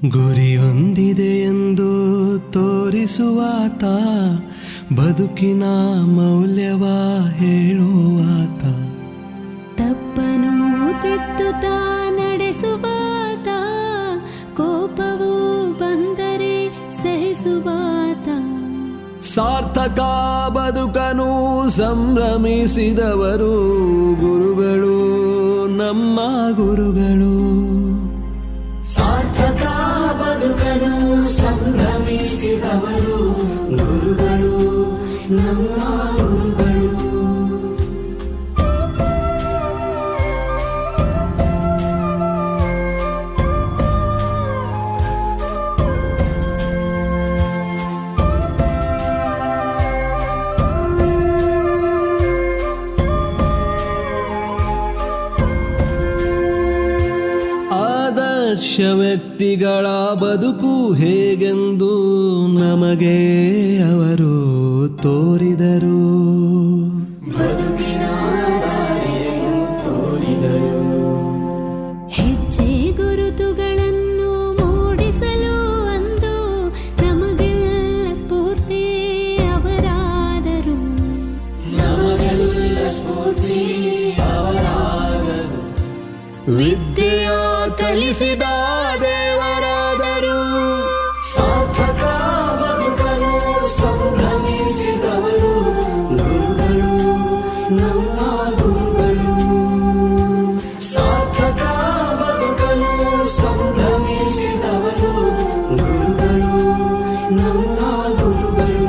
ಗುರಿ ಹೊಂದಿದೆ ಎಂದು ತೋರಿಸುವಾತ, ಬದುಕಿನ ಮೌಲ್ಯವ ಹೇಳುವಾತ, ತಪ್ಪನು ತಿದ್ದುತ್ತಾ ನಡೆಸುವಾತ, ಕೋಪವು ಬಂದರೆ ಸಹಿಸುವಾತ, ಸಾರ್ಥಕ ಬದುಕನು ಸಂಭ್ರಮಿಸಿದವರು ಗುರುಗಳು, ನಮ್ಮ ಗುರುಗಳು. ಸಾರ್ಥಕ ಬದುಕನು ಸಂಭ್ರಮಿಸಿದವರು ಗುರುಗಳು, ನಮ್ಮ ಗುರುಗಳು. ಆದರ್ಶ ವ್ಯಕ್ತಿಗಳ ಬದುಕು ಹೇಗೆಂದು ನಮಗೆ ಅವರು ತೋರಿದರು. ಬದುಕಿನ ದಾರಿಯನ್ನು ತೋರಿದರು. ಹೆಜ್ಜೆ ಗುರುತುಗಳನ್ನು ಮೂಡಿಸಲು ಅಂದು ನಮಗೆಲ್ಲ ಸ್ಫೂರ್ತಿ ಅವರಾದರು. ನಮಗೆಲ್ಲ ಸ್ಫೂರ್ತಿ ಅವರಾದರು. ವಿದ್ಯೆಯ ಕಲಿಸಿದ ದೇವರಾದರು. ಸಾರ್ಥಕ ಬದುಕನು ಸಂಭ್ರಮಿಸಿದವರು ಗುರುಗಳು, ನಮ್ಮ ಗುರುಗಳು. ಸಾರ್ಥಕ ಬದುಕನು ಸಂಭ್ರಮಿಸಿದವರು ಗುರುಗಳು, ನಮ್ಮ ಗುರುಗಳು.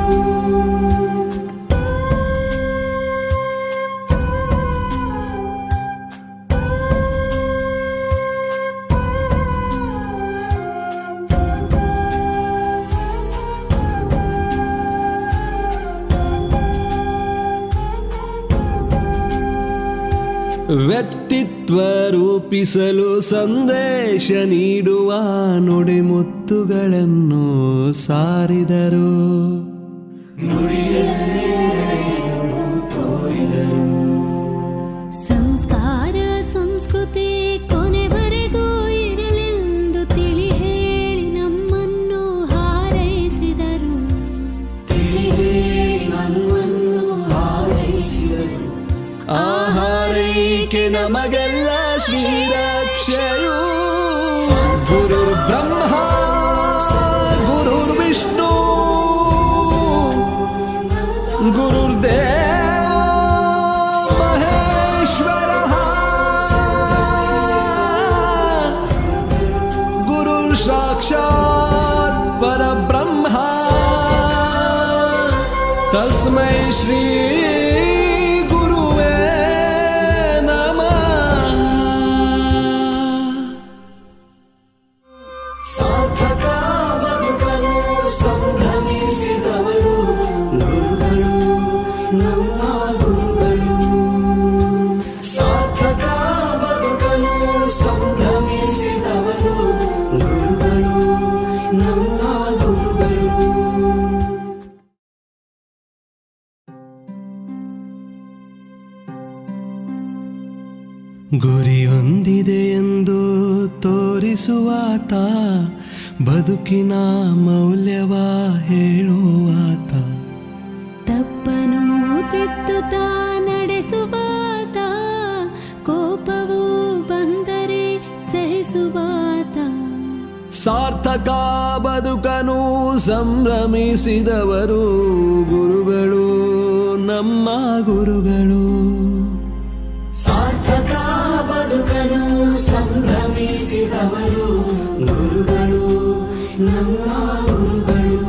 ವ್ಯಕ್ತಿತ್ವ ರೂಪಿಸಲು ಸಂದೇಶ ನೀಡುವ ನುಡಿಮುತ್ತುಗಳನ್ನು ಸಾರಿದರು. ಸಂಸ್ಕಾರ ಸಂಸ್ಕೃತಿ ಕೊನೆವರೆಗೂ ಇರಲೆಂದು ತಿಳಿ ಹೇಳಿ ನಮ್ಮನ್ನು ಹಾರೈಸಿದರು. ನಮ್ಮನ್ನು ಹಾರೈಸಿದರು. ಆಹಾರೈಕೆ ನಮಗೆಲ್ಲ ಶ್ರೀರಕ್ಷೆಯು. ಗುರುರ್ ಬ್ರಹ್ಮ ಗುರುರ್ ವಿಷ್ಣು ಗುರುರ್ದೇವ ಮಹೇಶ್ವರ ಗುರುರ್ ಸಾಕ್ಷಾತ್ ಪರಬ್ರಹ್ಮ ತಸ್ಮೈ ಶ್ರೀ ಸಾರ್ಥಕ ಬದುಕನು ಸಂಭ್ರಮಿಸಿದವರು ಗುರುಗಳು, ನಮ್ಮ ಗುರುಗಳು. ಸಾರ್ಥಕ ಬದುಕನು ಸಂಭ್ರಮಿಸಿದವರು ಗುರುಗಳು, ನಮ್ಮ ಗುರುಗಳು. ಗುರಿ ಹೊಂದಿದೆ ಎಂದು ತೋರಿಸುವಾತ, ಬದುಕಿನ ಮೌಲ್ಯವ ಹೇಳುವಾತ, ತಪ್ಪನು ತಿದ್ದುತ್ತಾ ನಡೆಸುವಾತ, ಕೋಪವು ಬಂದರೆ ಸಹಿಸುವಾತ, ಸಾರ್ಥಕ ಬದುಕನು ಸಂಭ್ರಮಿಸಿದವರು ಗುರುಗಳು, ನಮ್ಮ ಗುರುಗಳು. ಸಾರ್ಥಕ ಬದುಕನು ಸಂಭ್ರಮಿಸಿದವರು ಗುರುಗಳು, ನಮ್ಮ ಗುರುಗಳು.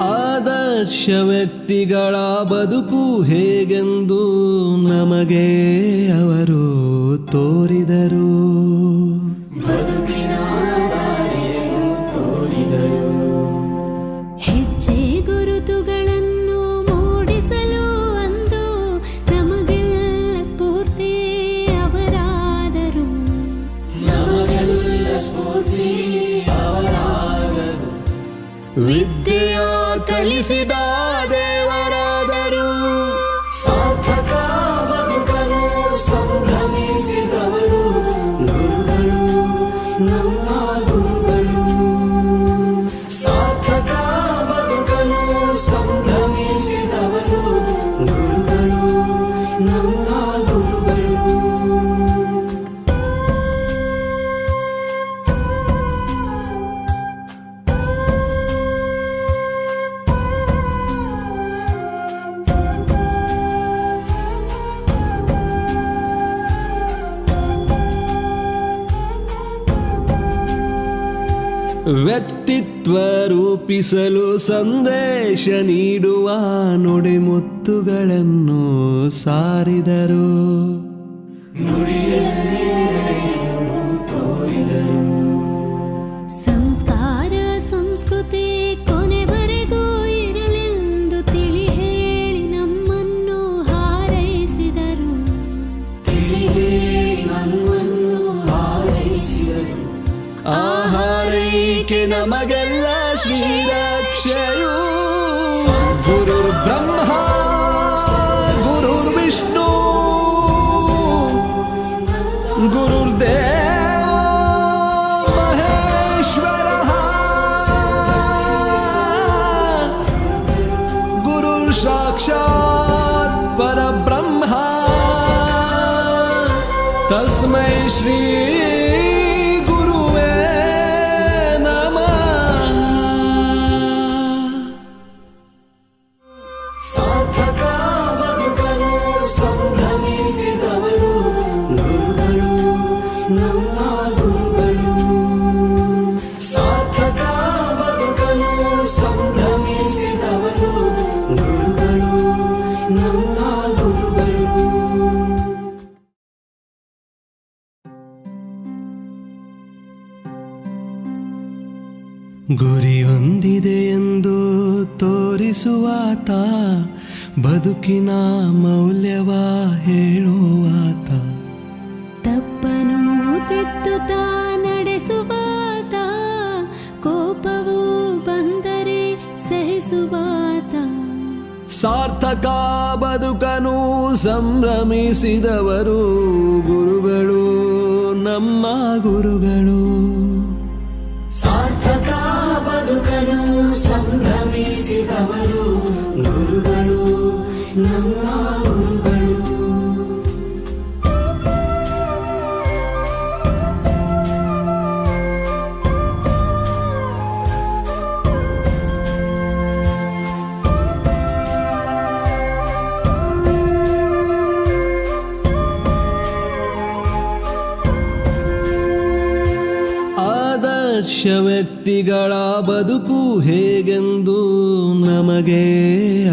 ಆದರ್ಶ ವ್ಯಕ್ತಿಗಳ ಬದುಕು ಹೇಗೆಂದು ನಮಗೆ ಅವರು ತೋರಿದರು. ಬದುಕಿನ ದಾರಿಯನ್ನು ತೋರಿದರು. ಹೆಜ್ಜೆ ಗುರುತುಗಳನ್ನು ಮೂಡಿಸಲು ಅಂದು ನಮಗೆಲ್ಲ ಸ್ಫೂರ್ತಿ ಅವರಾದರು. ಕಲಿಸಿದ ದೇವರಾದರು. ಸಾರ್ಥಕ ಬದುಕಲು ಸಂಭ್ರಮಿಸಿದವರು ಗುರುಗಳು, ನಮ್ಮ ಗುರುಗಳು. ಸಾರ್ಥಕ ಬದುಕಲು ಸಂಭ್ರಮಿಸಿದವರು ಗುರುಗಳು, ನಮ್ಮ ಗುರುಗಳು. ವ್ಯಕ್ತಿತ್ವ ರೂಪಿಸಲು ಸಂದೇಶ ನೀಡುವ ನುಡಿಮುತ್ತುಗಳನ್ನು ಸಾರಿದರು. ನುಡಿಯಲ್ಲಿ ನಡೆಯನ್ನು ತೋರಿದರು. ಸಂಸ್ಕಾರ ಸಂಸ್ಕೃತಿ ಕೊನೆವರೆಗೂ ಇರಲೆಂದು ತಿಳಿ ಹೇಳಿ ನಮ್ಮನ್ನು ಹಾರೈಸಿದರು. ತಿಳಿ ಹೇಳಿ ನಮ್ಮನ್ನು ಹಾರೈಸಿದರು. ಆ ಹಾರೈಕೆ ನಮಗೆಲ್ಲ ಶ್ರೀರಕ್ಷೆಯು. ಗುರುರ್ ಬ್ರಹ್ಮ ಗುರುರ್ ವಿಷ್ಣು ಗುರುರ್ದೇವ ಮಹೇಶ್ವರ ಗುರುರ್ ಸಾಕ್ಷಾತ್ ಪರಬ್ರಹ್ಮ ತಸ್ಮೈ ಶ್ರೀ ಗುರುವೇ ನಮಃ. ಸಾರ್ಥಕ ಬದುಕಲು ಸಂಭ್ರಮಿಸಿದವರು ಗುರುಗಳು, ನಮ್ಮ ಗುರುಗಳು. ಸಾರ್ಥಕ ಬದುಕಲು ಸಂಭ್ರಮಿಸಿದವರು ಗುರುಗಳು, ನಮ್ಮ ಗುರುಗಳು. ಗುರಿ ಹೊಂದಿದೆ ಎಂದು ತೋರಿಸುವಾತ, ಬದುಕಿನ ಮೌಲ್ಯವ ಹೇಳುವಾತ. ತಪ್ಪನು ತಿದ್ದುತ್ತಾ ನಡೆಸುವಾತ, ಕೋಪವು ಬಂದರೆ ಸಹಿಸುವಾತ. ಸಾರ್ಥಕ ಬದುಕನು ಸಂಭ್ರಮಿಸಿದವರು ಗುರುಗಳು, ನಮ್ಮ ಗುರುಗಳು. ಸಾರ್ಥಕ ಬದುಕಲು ಸಂಭ್ರಮಿಸಿದವರು ಗುರುಗಳು, ನಮ್ಮ ಗುರುಗಳು. ಆದರ್ಶ ವ್ಯಕ್ತಿಗಳ ಬದುಕು ಹೇಗೆಂದು ನಮಗೆ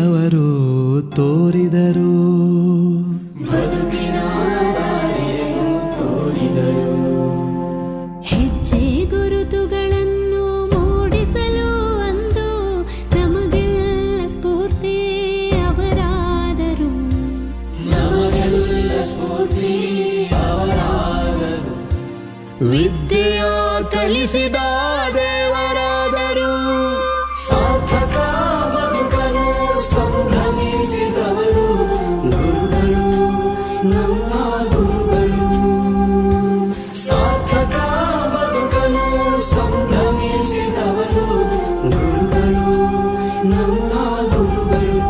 ಅವರು ತೋರಿದರು. ಬದುಕಿನ ದಾರಿಯನ್ನು ತೋರಿದರು. ಹೆಜ್ಜೆ ಗುರುತುಗಳನ್ನು ಮೂಡಿಸಲು ಅಂದು ನಮಗೆಲ್ಲ ಸ್ಫೂರ್ತಿ ಅವರಾದರು. ನಮಗೆಲ್ಲ ಸ್ಫೂರ್ತಿ ಅವರಾದರು. ವಿದ್ಯೆಯ ಕಲಿಸಿದ ದೇವರಾದರು. ಸಾರ್ಥಕ ಬದುಕಲು ಸಂಭ್ರಮಿಸಿದವರು ಗುರುಗಳು, ನಮ್ಮ ಗುರುಗಳು. ಸಾರ್ಥಕ ಬದುಕಲು ಸಂಭ್ರಮಿಸಿದವರು ಗುರುಗಳು, ನಮ್ಮ ಗುರುಗಳು.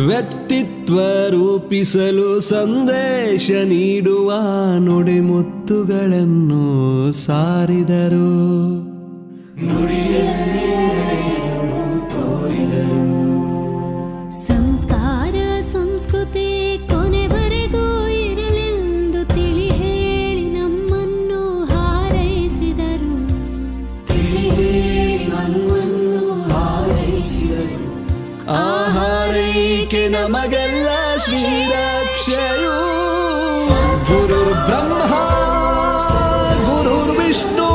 ವ್ಯಕ್ತಿತ್ವ ರೂಪಿಸಲು ಸಂದೇಶ ನೀಡುವ ನುಡಿಮುತ್ತುಗಳನ್ನು ಸಾರಿದರು. ನುಡಿಯಲ್ಲಿ ನಡೆಯನ್ನು ತೋರಿದರು. ಸಂಸ್ಕಾರ ಸಂಸ್ಕೃತಿ ಕೊನೆವರೆಗೂ ಇರಲೆಂದು ತಿಳಿ ಹೇಳಿ ನಮ್ಮನ್ನು ಹಾರೈಸಿದರು. ತಿಳಿ ಹೇಳಿ ನಮ್ಮನ್ನು ಹಾರೈಸಿದರು. ಆ ಹಾರೈಕೆ ನಮಗೆಲ್ಲ ಶ್ರೀರಕ್ಷೆಯು. ಗುರುರ್ ಬ್ರಹ್ಮ ಗುರುರ್ ವಿಷ್ಣು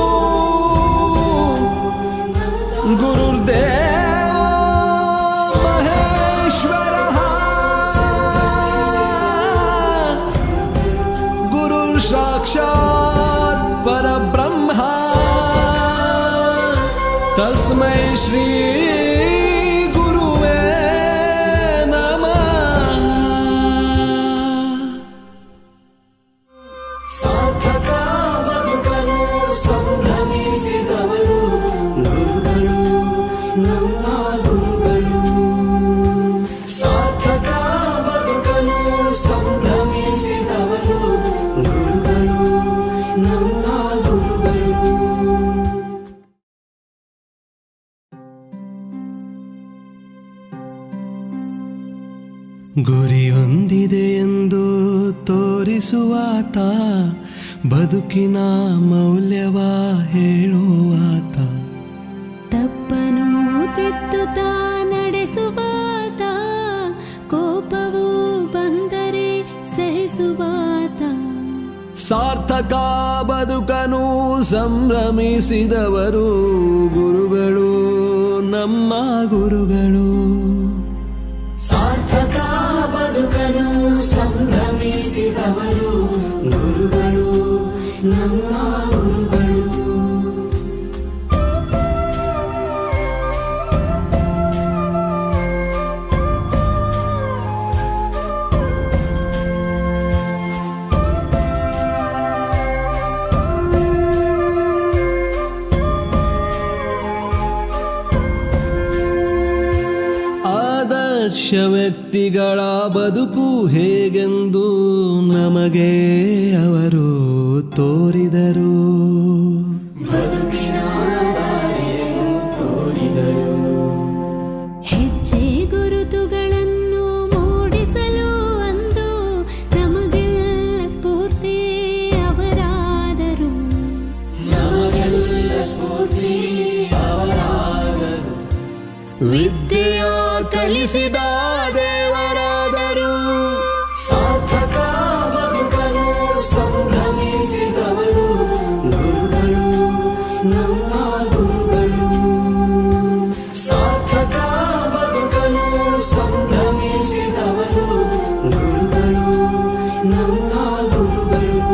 ತಸ್ಮೈ ಶ್ರೀ ಗುರುವೇ ನಮಃ. ಸಾರ್ಥಕ ಬದುಕಲು ಸಂಭ್ರಮಿಸಿದವರು ಗುರುಗಳು, ನಮ್ಮ ಗುರುಗಳು. ಸಾರ್ಥಕ ಬದುಕಲು ಸಂಭ್ರಮಿಸಿದವರು ಗುರುಗಳು, ನಮ್ಮ ಗುರುಗಳು. ಗುರಿ ಹೊಂದಿದೆ ಎಂದು ತೋರಿಸುವಾತ, ಬದುಕಿನ ಮೌಲ್ಯವ ಹೇಳುವಾತ. ತಪ್ಪನು ತಿದ್ದುತ್ತಾ ನಡೆಸುವಾತ, ಕೋಪವು ಬಂದರೆ ಸಹಿಸುವಾತ. ಸಾರ್ಥಕ ಬದುಕನು ಸಂಭ್ರಮಿಸಿದವರು ಗುರುಗಳು, ನಮ್ಮ ಗುರುಗಳು. ಸಾರ್ಥಕ ಬದುಕಲು ಸಂಭ್ರಮಿಸಿದವರು ಗುರುಗಳು, ನಮ್ಮ ಗುರುಗಳು. ಆದರ್ಶ ವ್ಯಕ್ತಿಗಳ ಬದುಕು ಹೇಗೆಂದು ನಮಗೆ ಅವರು ತೋರಿದರು. ಬದುಕಿನ ದಾರಿಯನ್ನು ತೋರಿದರು. ಹೆಜ್ಜೆ ಗುರುತುಗಳನ್ನು ಮೂಡಿಸಲು ಅಂದು ನಮಗೆಲ್ಲ ಸ್ಫೂರ್ತಿ ಅವರಾದರು. ನಮಗೆಲ್ಲ ಸ್ಫೂರ್ತಿ ಅವರಾದರು. ವಿದ್ಯೆಯ ಕಲಿಸಿದ ದೇವರಾದರು. ಸಾರ್ಥಕ ಬದುಕಲು ಸಂಭ್ರಮಿಸಿದವರು ಗುರುಗಳು, ನಮ್ಮ ಗುರುಗಳು. ಸಾರ್ಥಕ ಬದುಕಲು ಸಂಭ್ರಮಿಸಿದವರು ಗುರುಗಳು, ನಮ್ಮ ಗುರುಗಳು.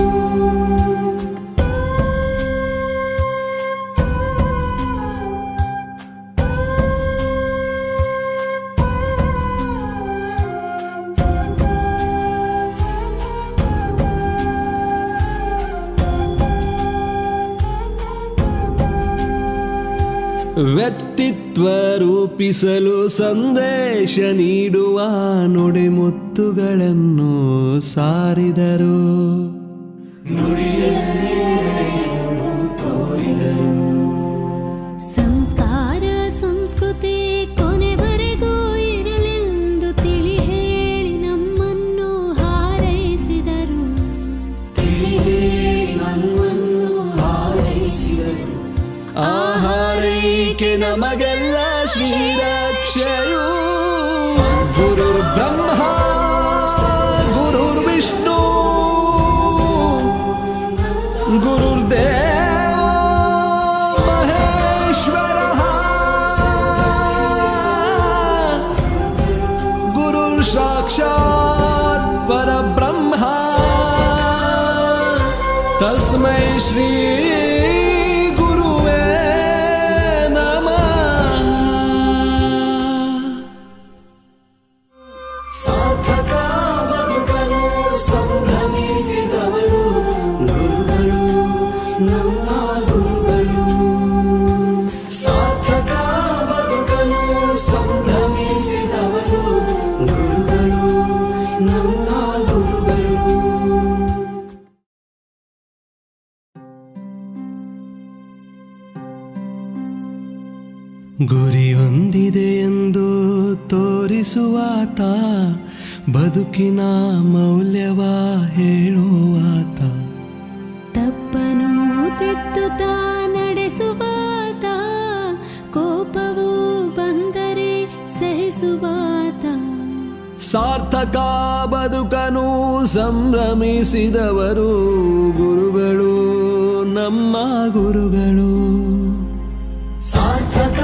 ವ್ಯಕ್ತಿತ್ವ ರೂಪಿಸಲು ಸಂದೇಶ ನೀಡುವ ನುಡಿಮುತ್ತುಗಳನ್ನು ಸಾರಿದರು. ನುಡಿಯಲ್ಲಿ ನಡೆಯನ್ನು ತೋರಿದರು. ಸಂಸ್ಕಾರ ಸಂಸ್ಕೃತಿ ಕೊನೆವರೆಗೂ ಇರಲೆಂದು ತಿಳಿ ಹೇಳಿ ನಮ್ಮನ್ನು ಹಾರೈಸಿದರು. ತಿಳಿ ಹೇಳಿ ನಮ್ಮನ್ನು ಹಾರೈಸಿದರು. ಆಹಾರೈಕೆ ನಮಗೆಲ್ಲ ಶ್ರೀರಕ್ಷೆಯು. ಗುರುರ್ ಬ್ರಹ್ಮ ಗುರುರ್ ವಿಷ್ಣು ಗುರುರ್ದೇವ ಮಹೇಶ್ವರ ಗುರುರ್ ಸಾಕ್ಷಾತ್ ಪರಬ್ರಹ್ಮ. ತಸ್ಮೈ ಶ್ರೀ ಗುರುವೇ ನಮಃ. ಸಾರ್ಥಕ ಬದುಕಲು ಸಂಭ್ರಮಿಸಿದವರು ಗುರುಗಳು, ನಮ್ಮ ಗುರುಗಳು. ಸಾರ್ಥಕ ಬದುಕಲು ಸಂಭ್ರಮಿಸಿದವರು ಗುರುಗಳು, ನಮ್ಮ ಗುರುಗಳು. ಗುರಿ ಹೊಂದಿದೆ ಎಂದು ತೋರಿಸುವಾತ, ಬದುಕಿನ ಮೌಲ್ಯವ ಹೇಳುವಾತ. ತಪ್ಪನು ತಿದ್ದುತ್ತಾ ನಡೆಸುವಾತ, ಕೋಪವು ಬಂದರೆ ಸಹಿಸುವಾತ. ಸಾರ್ಥಕ ಬದುಕನು ಸಂಭ್ರಮಿಸಿದವರು ಗುರುಗಳು, ನಮ್ಮ ಗುರುಗಳು. ಸಾರ್ಥಕ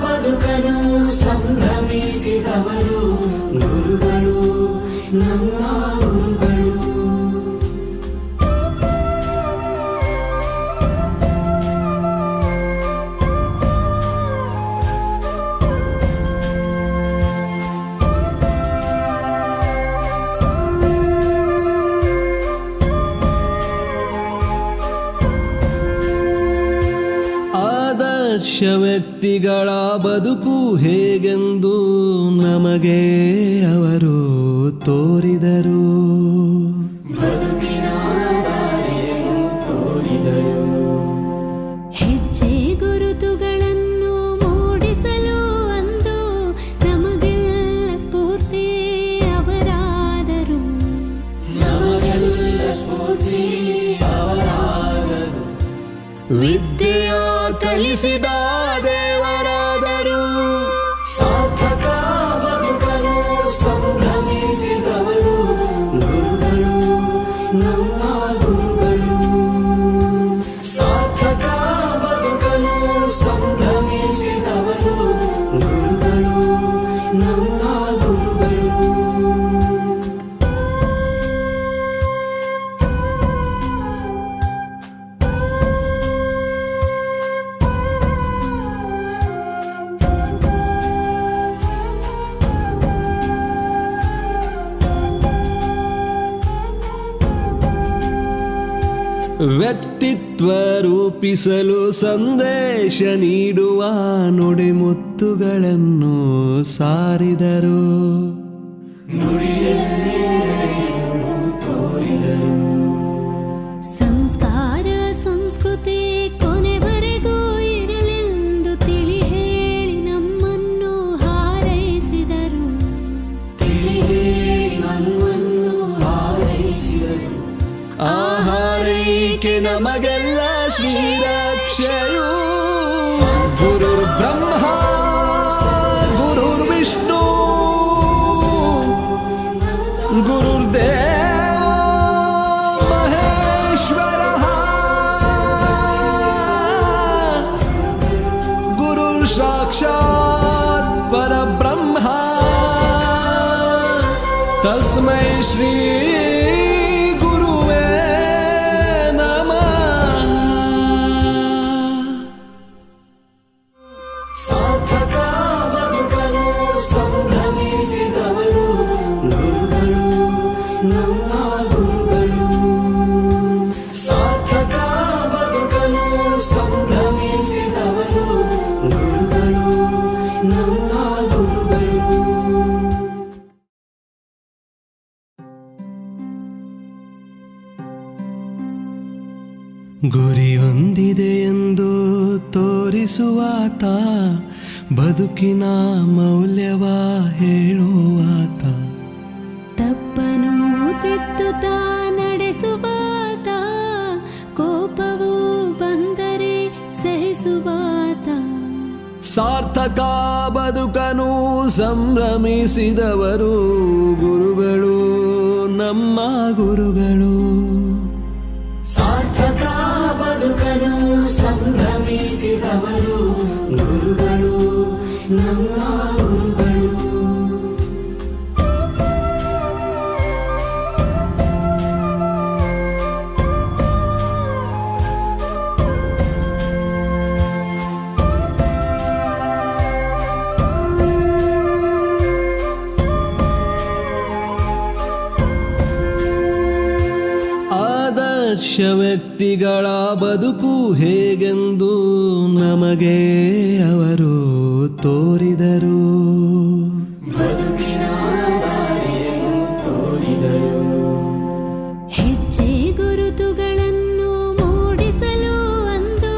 ಬದುಕಲು ಸಂಭ್ರಮಿಸಿದವರು ಗುರುಗಳು, ನಮ್ಮ ಗುರುಗಳು. ಆದರ್ಶ ವ್ಯಕ್ತಿಗಳ ಬದುಕು ಹೇಗೆಂದು ನಮಗೆ ಅವರು ತೋರಿದರು. ಬದುಕಿನ ದಾರಿಯನ್ನು ತೋರಿದರು. ಹೆಜ್ಜೆ ಗುರುತುಗಳನ್ನು ಮೂಡಿಸಲು ಅಂದು ನಮಗೆಲ್ಲ ಸ್ಫೂರ್ತಿ ಅವರಾದರು. ನಮಗೆಲ್ಲ ಸ್ಫೂರ್ತಿ ಅವರಾದರು. ವಿದ್ಯೆಯ ಕಲಿಸಿದ ದೇವರಾದರು. ಸಾರ್ಥಕ ಬದುಕಲು ಸಂಭ್ರಮಿಸಿದವರು ಗುರುಗಳು, ನಮ್ಮ ಗುರುಗಳು. ಸಾರ್ಥಕ ಬದುಕಲು ಸಂಭ್ರಮಿಸಿದವರು ಗುರುಗಳು, ನಮ್ಮ ಗುರುಗಳು. ವ್ಯಕ್ತಿತ್ವ ರೂಪಿಸಲು ಸಂದೇಶ ನೀಡುವ ನುಡಿಮುತ್ತುಗಳನ್ನು ಸಾರಿದರು. ನುಡಿಯಲ್ಲಿ ನಡೆಯನ್ನು ತೋರಿದರು. ಸಂಸ್ಕಾರ ಸಂಸ್ಕೃತಿ ಕೊನೆವರೆಗೂ ಇರಲೆಂದು ತಿಳಿ ಹೇಳಿ ನಮ್ಮನ್ನು ಹಾರೈಸಿದರು. ತಿಳಿ ಹೇಳಿ ನಮ್ಮನ್ನು ಹಾರೈಸಿದರು. ಆ ಹಾರೈಕೆ ನಮಗೆಲ್ಲ ಶ್ರೀರಕ್ಷೆಯು. ಗುರುರ್ ಬ್ರಹ್ಮ ಗುರುರ್ ವಿಷ್ಣು ಗುರುರ್ದೇವ ಮಹೇಶ್ವರ ಗುರುರ್ ಸಾಕ್ಷಾತ್ ಪರಬ್ರಹ್ಮ ತಸ್ಮೈ ಶ್ರೀ ಗುರುವೇ ನಮಃ. ಸಾರ್ಥಕ ಬದುಕಲು ಸಂಭ್ರಮಿಸಿದವರು ಗುರುಗಳು, ನಮ್ಮ ಗುರುಗಳು. ಸಾರ್ಥಕ ಬದುಕಲು ಸಂಭ್ರಮಿಸಿದವರು ಗುರುಗಳು, ನಮ್ಮ ಗುರುಗಳು. ಗುರಿ ಹೊಂದಿದೆ ಎಂದು ತೋರಿಸುವಾತ, ಬದುಕಿನ ಮೌಲ್ಯವ ಹೇಳುವಾತ. ತಪ್ಪನು ತಿದ್ದುತ್ತಾ ನಡೆಸುವಾತ, ಕೋಪವು ಬಂದರೆ ಸಹಿಸುವಾತ. ಸಾರ್ಥಕ ಬದುಕನು ಸಂಭ್ರಮಿಸಿದವರು ಗುರುಗಳು, ನಮ್ಮ ಗುರುಗಳು. ಸಾರ್ಥಕ ಬದುಕಲು ಸಂಭ್ರಮಿಸಿದವರು ಗುರುಗಳು, ನಮ್ಮ ಗುರುಗಳು. ಆದರ್ಶ ವ್ಯಕ್ತಿಗಳ ಬದುಕು ಹೇಗೆಂದು ನಮಗೆ ಅವರು ತೋರಿದರು. ಬದುಕಿನ ದಾರಿಯನ್ನು ತೋರಿದರು. ಹೆಜ್ಜೆ ಗುರುತುಗಳನ್ನು ಮೂಡಿಸಲು ಅಂದು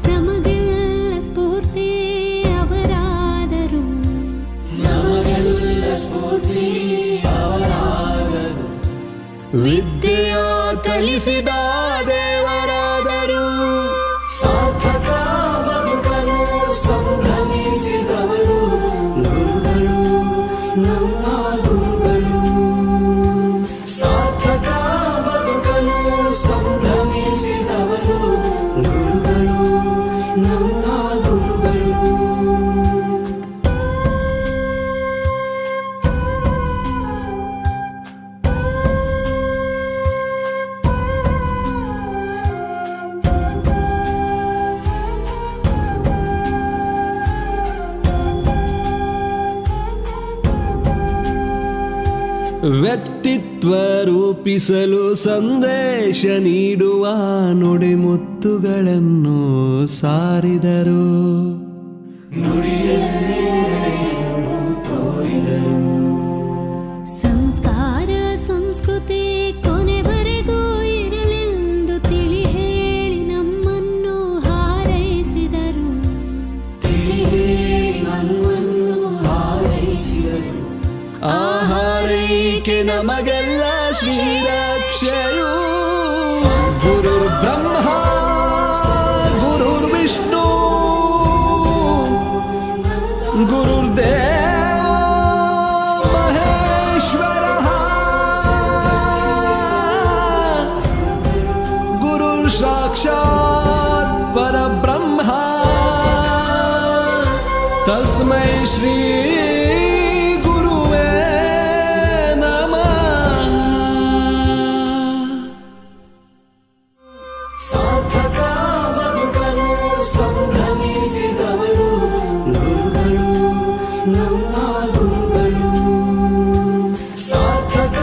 ನಮಗೆಲ್ಲ ಸ್ಫೂರ್ತಿ ಅವರಾದರು. ನಮಗೆಲ್ಲ ಸ್ಫೂರ್ತಿ ಅವರಾದರು. ವಿದ್ಯೆಯ ಕಲಿಸಿದ ದೇವರಾದರು. ಸಾರ್ಥಕ ಬದುಕಲು ಸಂಭ್ರಮಿಸಿದವರು ಗುರುಗಳು, ನಮ್ಮ ಗುರುಗಳು. ಸಾರ್ಥಕ ಬದುಕಲು ಸಂಭ್ರಮಿಸಿದವರು ಗುರುಗಳು, ನಮ್ಮ ಗುರುಗಳು. ವ್ಯಕ್ತಿತ್ವ ವ್ಯಕ್ತಿತ್ವ ರೂಪಿಸಲು ಸಂದೇಶ ನೀಡುವ ನುಡಿಮುತ್ತುಗಳನ್ನು ಸಾರಿದರು. ಸಂಸ್ಕಾರ ಸಂಸ್ಕೃತಿ ಕೊನೆವರೆಗೂ ಇರಲೆಂದು ತಿಳಿ ಹೇಳಿ ನಮ್ಮನ್ನು ಹಾರೈಸಿದರು. ಆ ಹಾರೈಕೆ ನಮಗೆಲ್ಲ ಶ್ರೀರಕ್ಷೆಯು. ಗುರುರ್ ಬ್ರಹ್ಮ ಗುರುರ್ ವಿಷ್ಣು ಗುರುರ್ದೇವ ಮಹೇಶ್ವರ ಗುರುರ್ ಸಾಕ್ಷಾತ್ ಪರಬ್ರಹ್ಮ ತಸ್ಮೈ ಶ್ರೀ ಗುರುವೇ ನಮಃ. ಸಾರ್ಥಕ ಬದುಕಲು ಸಂಭ್ರಮಿಸಿದವರು ಗುರುಗಳು, ನಮ್ಮ ಗುರುಗಳು. ಸಾರ್ಥಕ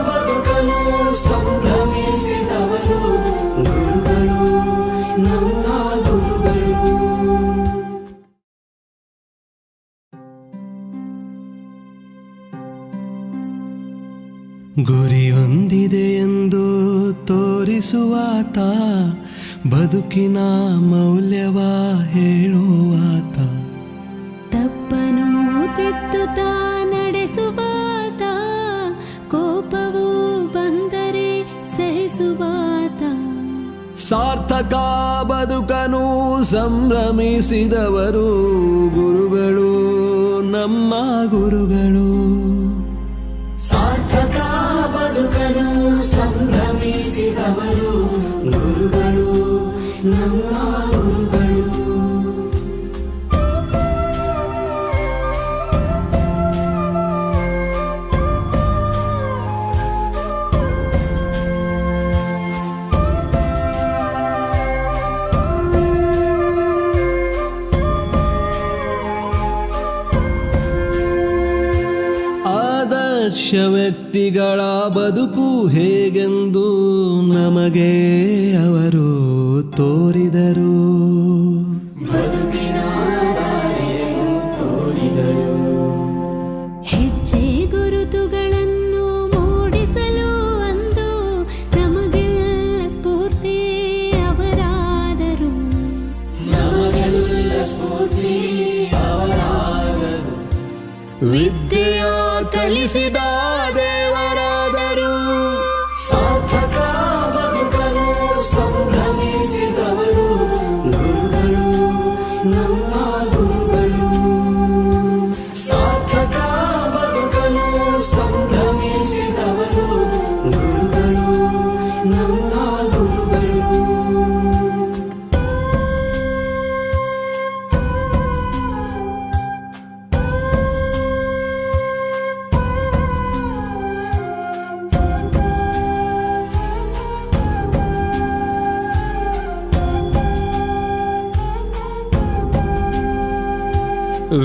ಬದುಕಲು ಸಂಭ್ರಮಿಸಿದವರು ಗುರುಗಳು, ನಮ್ಮ ಗುರುಗಳು. ಗುರಿ ಹೊಂದಿದೆ ಎಂದು ತೋರಿಸುವಾತ, ಬದುಕಿನ ಮೌಲ್ಯವ ಹೇಳುವಾತ. ತಪ್ಪನು ತಿದ್ದುತ್ತಾ ನಡೆಸುವಾತ, ಕೋಪವು ಬಂದರೆ ಸಹಿಸುವಾತ. ಸಾರ್ಥಕ ಬದುಕನು ಸಂಭ್ರಮಿಸಿದವರು ಗುರುಗಳು, ನಮ್ಮ ಗುರುಗಳು. ಸಾರ್ಥಕ ಬದುಕಲು ಸಂಭ್ರಮಿಸಿದವರು ಗುರುಗಳು, ನಮ್ಮ ಗುರುಗಳು. ಆದರ್ಶ ವ್ಯಕ್ತಿಗಳ ಬದುಕು ಹೇಗೆಂದು ನಮಗೆ ಅವರು ತೋರಿದರು. ಬದುಕಿನ ದಾರಿಯನ್ನು ತೋರಿದರು. ಹೆಜ್ಜೆ ಗುರುತುಗಳನ್ನು ಮೂಡಿಸಲು ಅಂದು ನಮಗೆಲ್ಲ ಸ್ಫೂರ್ತಿ ಅವರಾದರು. ನಮಗೆಲ್ಲ ಸ್ಫೂರ್ತಿ ಅವರಾದರು. ವಿದ್ಯೆಯ ಕಲಿಸಿದ ದೇವರಾದರು. ಸಾರ್ಥಕ ಬದುಕಲು ಸಂಭ್ರಮಿಸಿದವರು ಗುರುಗಳು, ನಮ್ಮ ಗುರುಗಳು. ಸಾರ್ಥಕ ಬದುಕಲು ಸಂಭ್ರಮಿಸಿದವರು ಗುರುಗಳು, ನಮ್ಮ ಗುರುಗಳು.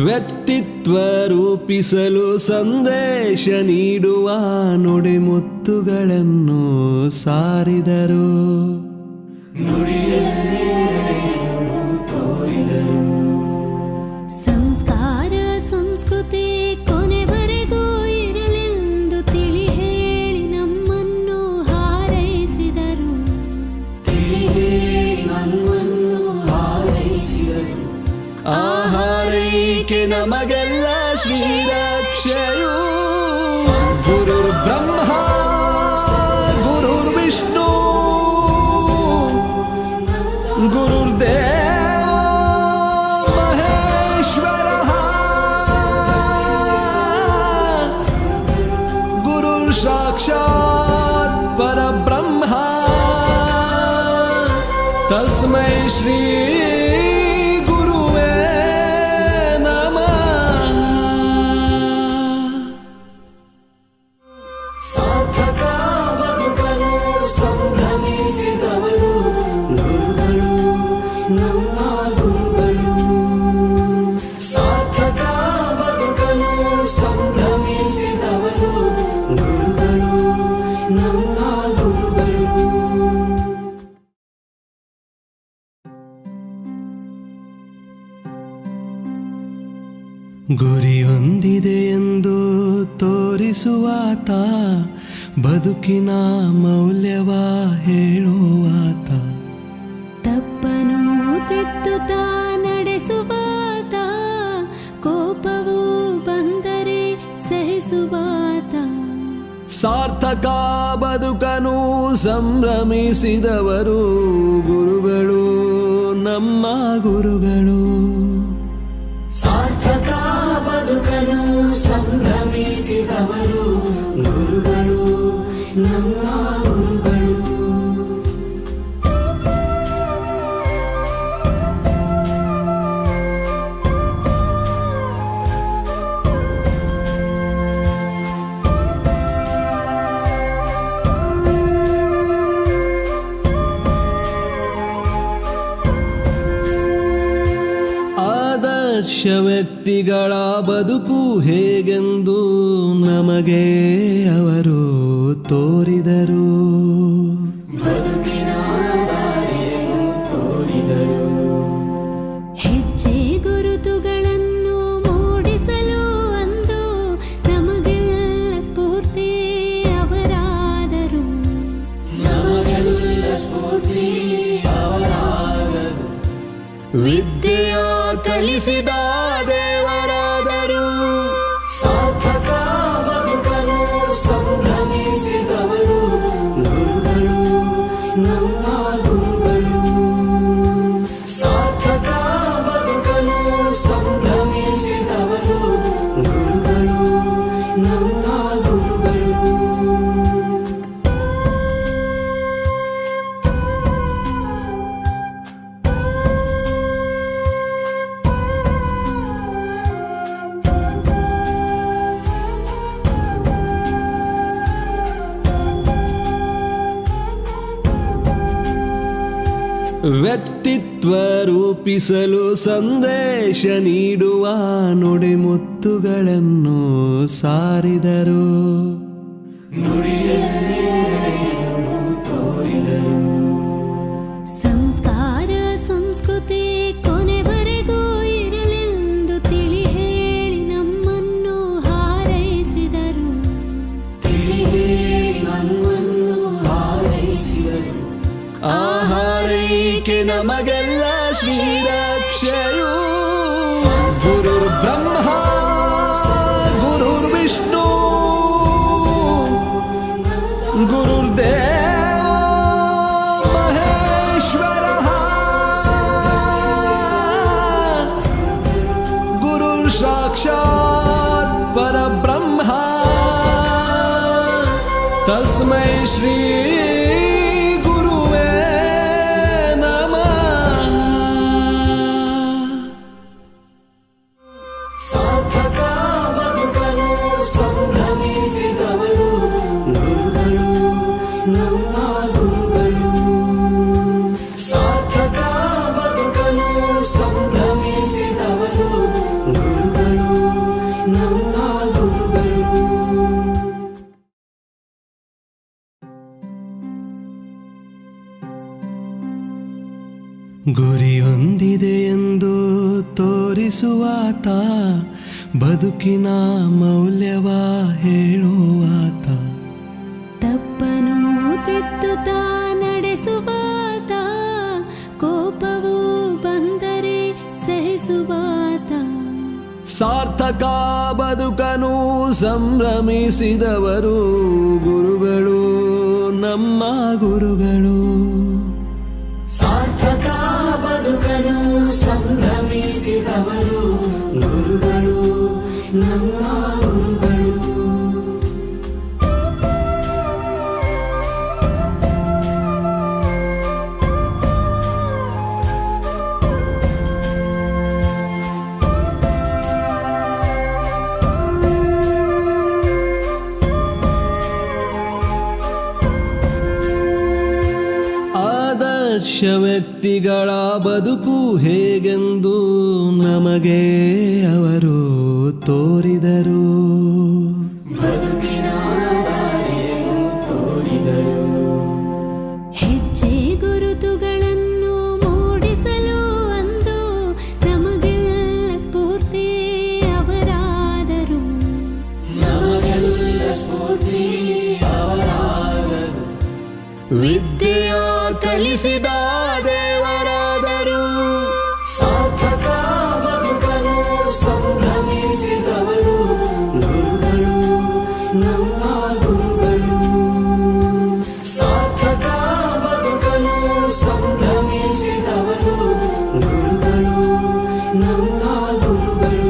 ವ್ಯಕ್ತಿತ್ವ ರೂಪಿಸಲು ಸಂದೇಶ ನೀಡುವ ನುಡಿಮುತ್ತುಗಳನ್ನು ಸಾರಿದರು. ಸಂಸ್ಕಾರ ಸಂಸ್ಕೃತಿ ಕೊನೆವರೆಗೂ ಇರಲೆಂದು ತಿಳಿ ಹೇಳಿ ನಮ್ಮನ್ನು ಹಾರೈಸಿದರು. ಆ ಹಾರೈಕೆ ನಮಗೆಲ್ಲ ಶ್ರೀರಕ್ಷೆಯು. ಗುರುರ್ ಬ್ರಹ್ಮ ಗುರುರ್ ವಿಷ್ಣು ಗುರುರ್ದೇವ ಮಹೇಶ್ವರ ಗುರುರ್ ಸಾಕ್ಷಾತ್ ಪರಬ್ರಹ್ಮ ತಸ್ಮೈ ಶ್ರೀ ಗುರುವೇ ನಮಃ. ಗುರಿ ಹೊಂದಿದೆ ಎಂದು ತೋರಿಸುವಾತ, ಬದುಕಿನ ಮೌಲ್ಯವ ಹೇಳುವಾತ. ತಪ್ಪನು ತಿದ್ದುತ್ತಾ ನಡೆಸುವಾತ, ಕೋಪವು ಬಂದರೆ ಸಹಿಸುವಾತ. ಸಾರ್ಥಕ ಬದುಕನು ಸಂಭ್ರಮಿಸಿದವರು ಗುರುಗಳು, ನಮ್ಮ ಗುರುಗಳು. ಸಾರ್ಥಕ ಬದುಕನು ಸಂಭ್ರಮಿಸಿದವರು ಗುರುಗಳು, ನಮ್ಮ ಗುರುಗಳು. ಆದರ್ಶ ವ್ಯಕ್ತಿಗಳ ಬದುಕು ಹೇಗೆಂದು ನಮಗೆ ಅವರು ತೋರಿದರು. ಬದುಕಿನ ದಾರಿಯನ್ನು ತೋರಿದರು. ಹೆಜ್ಜೆ ಗುರುತುಗಳನ್ನು ಮೂಡಿಸಲು ಅಂದು ನಮಗೆಲ್ಲ ಸ್ಫೂರ್ತಿ ಅವರಾದರು. ನಮಗೆಲ್ಲ ಸ್ಫೂರ್ತಿ ಅವರಾದರು. ವಿದ್ಯೆಯ ಕಲಿಸಿದ ದೇವರಾದರು. ಸಾರ್ಥಕ ಬದುಕನು ಸಂಭ್ರಮಿಸಿದವರು ಗುರುಗಳು, ನಮ್ಮ ಗುರುಗಳು. ಸಾರ್ಥಕ ಬದುಕನು ಸಂಭ್ರಮಿಸಿದವರು ಗುರುಗಳು, ನಮ್ಮ ಗುರುಗಳು. ವ್ಯಕ್ತಿತ್ವ ರೂಪಿಸಲು ಸಂದೇಶ ನೀಡುವ ನುಡಿಮುತ್ತುಗಳನ್ನು ಸಾರಿದರು. ನುಡಿಯಲ್ಲಿ ನಡೆಯನ್ನು ತೋರಿದರು. ಸಂಸ್ಕಾರ ಸಂಸ್ಕೃತಿ ಕೊನೆವರೆಗೂ ಇರಲೆಂದು ತಿಳಿ ಹೇಳಿ ನಮ್ಮನ್ನು ಹಾರೈಸಿದರು. ತಿಳಿ ಹೇಳಿ ನಮ್ಮನ್ನು ಹಾರೈಸಿದರು. ಆಹಾರೈಕೆ ನಮಗೆಲ್ಲ ಶ್ರೀರಕ್ಷೆಯು. ಗುರುರ್ ಬ್ರಹ್ಮ ಗುರುರ್ ವಿಷ್ಣು ಗುರುರ್ದೇವ ಮಹೇಶ್ವರ. ಗುರುರ್ ಸಾಕ್ಷಾತ್ ಪರಬ್ರಹ್ಮ ತಸ್ಮೈ ಶ್ರೀ ಗುರುವೇ ನಮಃ. ಸಾರ್ಥಕ ಬದುಕನು ಸಂಭ್ರಮಿಸಿದವರು ಗುರುಗಳು, ನಮ್ಮ ಗುರುಗಳು. ಸಾರ್ಥಕ ಬದುಕನು ಸಂಭ್ರಮಿಸಿದವರು ಗುರುಗಳು, ನಮ್ಮ ಗುರುಗಳು. ಗುರಿ ಹೊಂದಿದೆ ಎಂದು ತೋರಿಸುವಾತ, ಬದುಕಿನ ಮೌಲ್ಯವ ಹೇಳುವಾತ. ತಪ್ಪನು ತಿದ್ದುತ್ತಾ ನಡೆಸುವಾತ, ಕೋಪವು ಬಂದರೆ ಸಹಿಸುವಾತ. ಸಾರ್ಥಕ ಬದುಕನು ಸಂಭ್ರಮಿಸಿದವರು ಗುರುಗಳು, ನಮ್ಮ ಗುರುಗಳು. ಸಾರ್ಥಕ ಬದುಕನು ಸಂಭ್ರಮಿಸಿದವರು ಗುರುಗಳು, ನಮ್ಮ ಗುರುಗಳು. ಆದರ್ಶ ವ್ಯಕ್ತಿಗಳ ಬದುಕು ಹೇಗೆಂದು ನಮಗೆ ಅವರು ತೋರಿದರು. ಬದುಕಿನ ದಾರಿಯನ್ನು ತೋರಿದರು. ಹೆಜ್ಜೆ ಗುರುತುಗಳನ್ನು ಮೂಡಿಸಲು ಅಂದು ನಮಗೆಲ್ಲ ಸ್ಫೂರ್ತಿ ಅವರಾದರು. ಕಲಿಸಿದ ದೇವರಾದರು. ಸಾರ್ಥಕ ಬದುಕಲು ಸಂಭ್ರಮಿಸಿದವರು ಗುರುಗಳು, ನಮ್ಮ ಗುರುಗಳು. ಸಾರ್ಥಕ ಬದುಕಲು ಸಂಭ್ರಮಿಸಿದವರು ಗುರುಗಳು, ನಮ್ಮ ಗುರುಗಳು.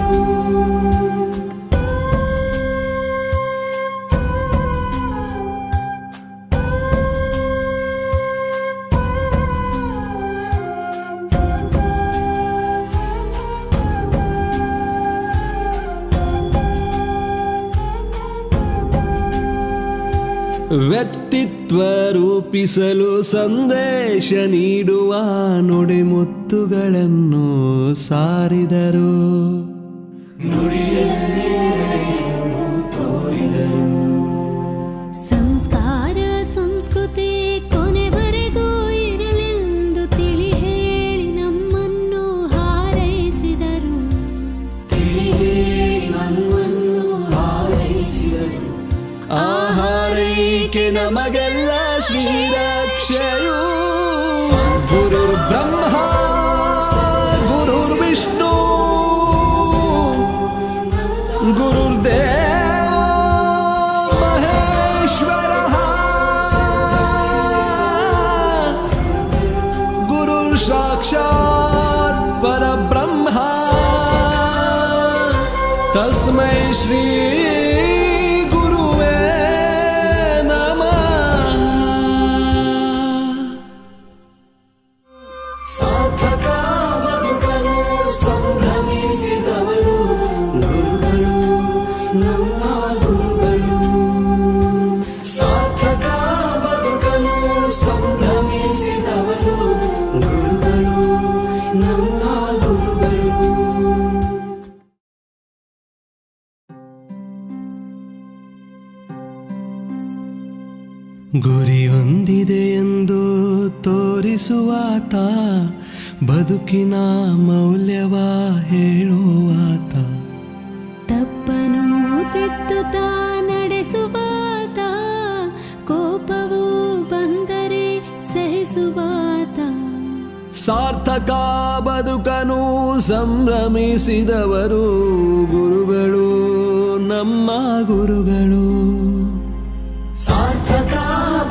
ವ್ಯಕ್ತಿತ್ವ ರೂಪಿಸಲು ಸಂದೇಶ ನೀಡುವ ನುಡಿಮುತ್ತುಗಳನ್ನು ಸಾರಿದರು. ನುಡಿಯಲ್ಲಿ ನಡೆಯನ್ನು ತೋರಿದರು. ಸಂಸ್ಕಾರ ಸಂಸ್ಕೃತಿ ಕೊನೆವರೆಗೂ ಇರಲೆಂದು ತಿಳಿ ಹೇಳಿ ನಮ್ಮನ್ನು ಹಾರೈಸಿದರು. ತಿಳಿ ಹೇಳಿ ನಮ್ಮನ್ನು ಹಾರೈಸಿದರು. ಆಹಾರೈಕೆ ನಮಗೆಲ್ಲ ಶ್ರೀರಕ್ಷೆಯು. ಗುರುರ್ ಬ್ರಹ್ಮ ಗುರುರ್ ವಿಷ್ಣು ಗುರುರ್ದೇವ ಮಹೇಶ್ವರ ಗುರುರ್ ಸಾಕ್ಷಾತ್ ಪರಬ್ರಹ್ಮ ತಸ್ಮೈ ಶ್ರೀ ಗುರುವೇ ನಮಃ. ಸಾರ್ಥಕ ಬದುಕಲು ಸಂಭ್ರಮಿಸಿದವರು ಗುರುಗಳು, ನಮ್ಮ ಗುರುಗಳು. ಸಾರ್ಥಕ ಬದುಕಲು ಸಂಭ್ರಮಿಸಿದವರು ಗುರುಗಳು, ನಮ್ಮ ಗುರುಗಳು. ಗುರಿ ಹೊಂದಿದೆ ಎಂದು ತೋರಿಸುವಾತ, ಬದುಕಿನ ಮೌಲ್ಯವ ಹೇಳುವಾತ. ತಪ್ಪನು ತಿದ್ದುತ್ತಾ ನಡೆಸುವಾತ, ಕೋಪವು ಬಂದರೆ ಸಹಿಸುವಾತ. ಸಾರ್ಥಕ ಬದುಕನು ಸಂಭ್ರಮಿಸಿದವರು ಗುರುಗಳು, ನಮ್ಮ ಗುರುಗಳು. ಸಾರ್ಥಕ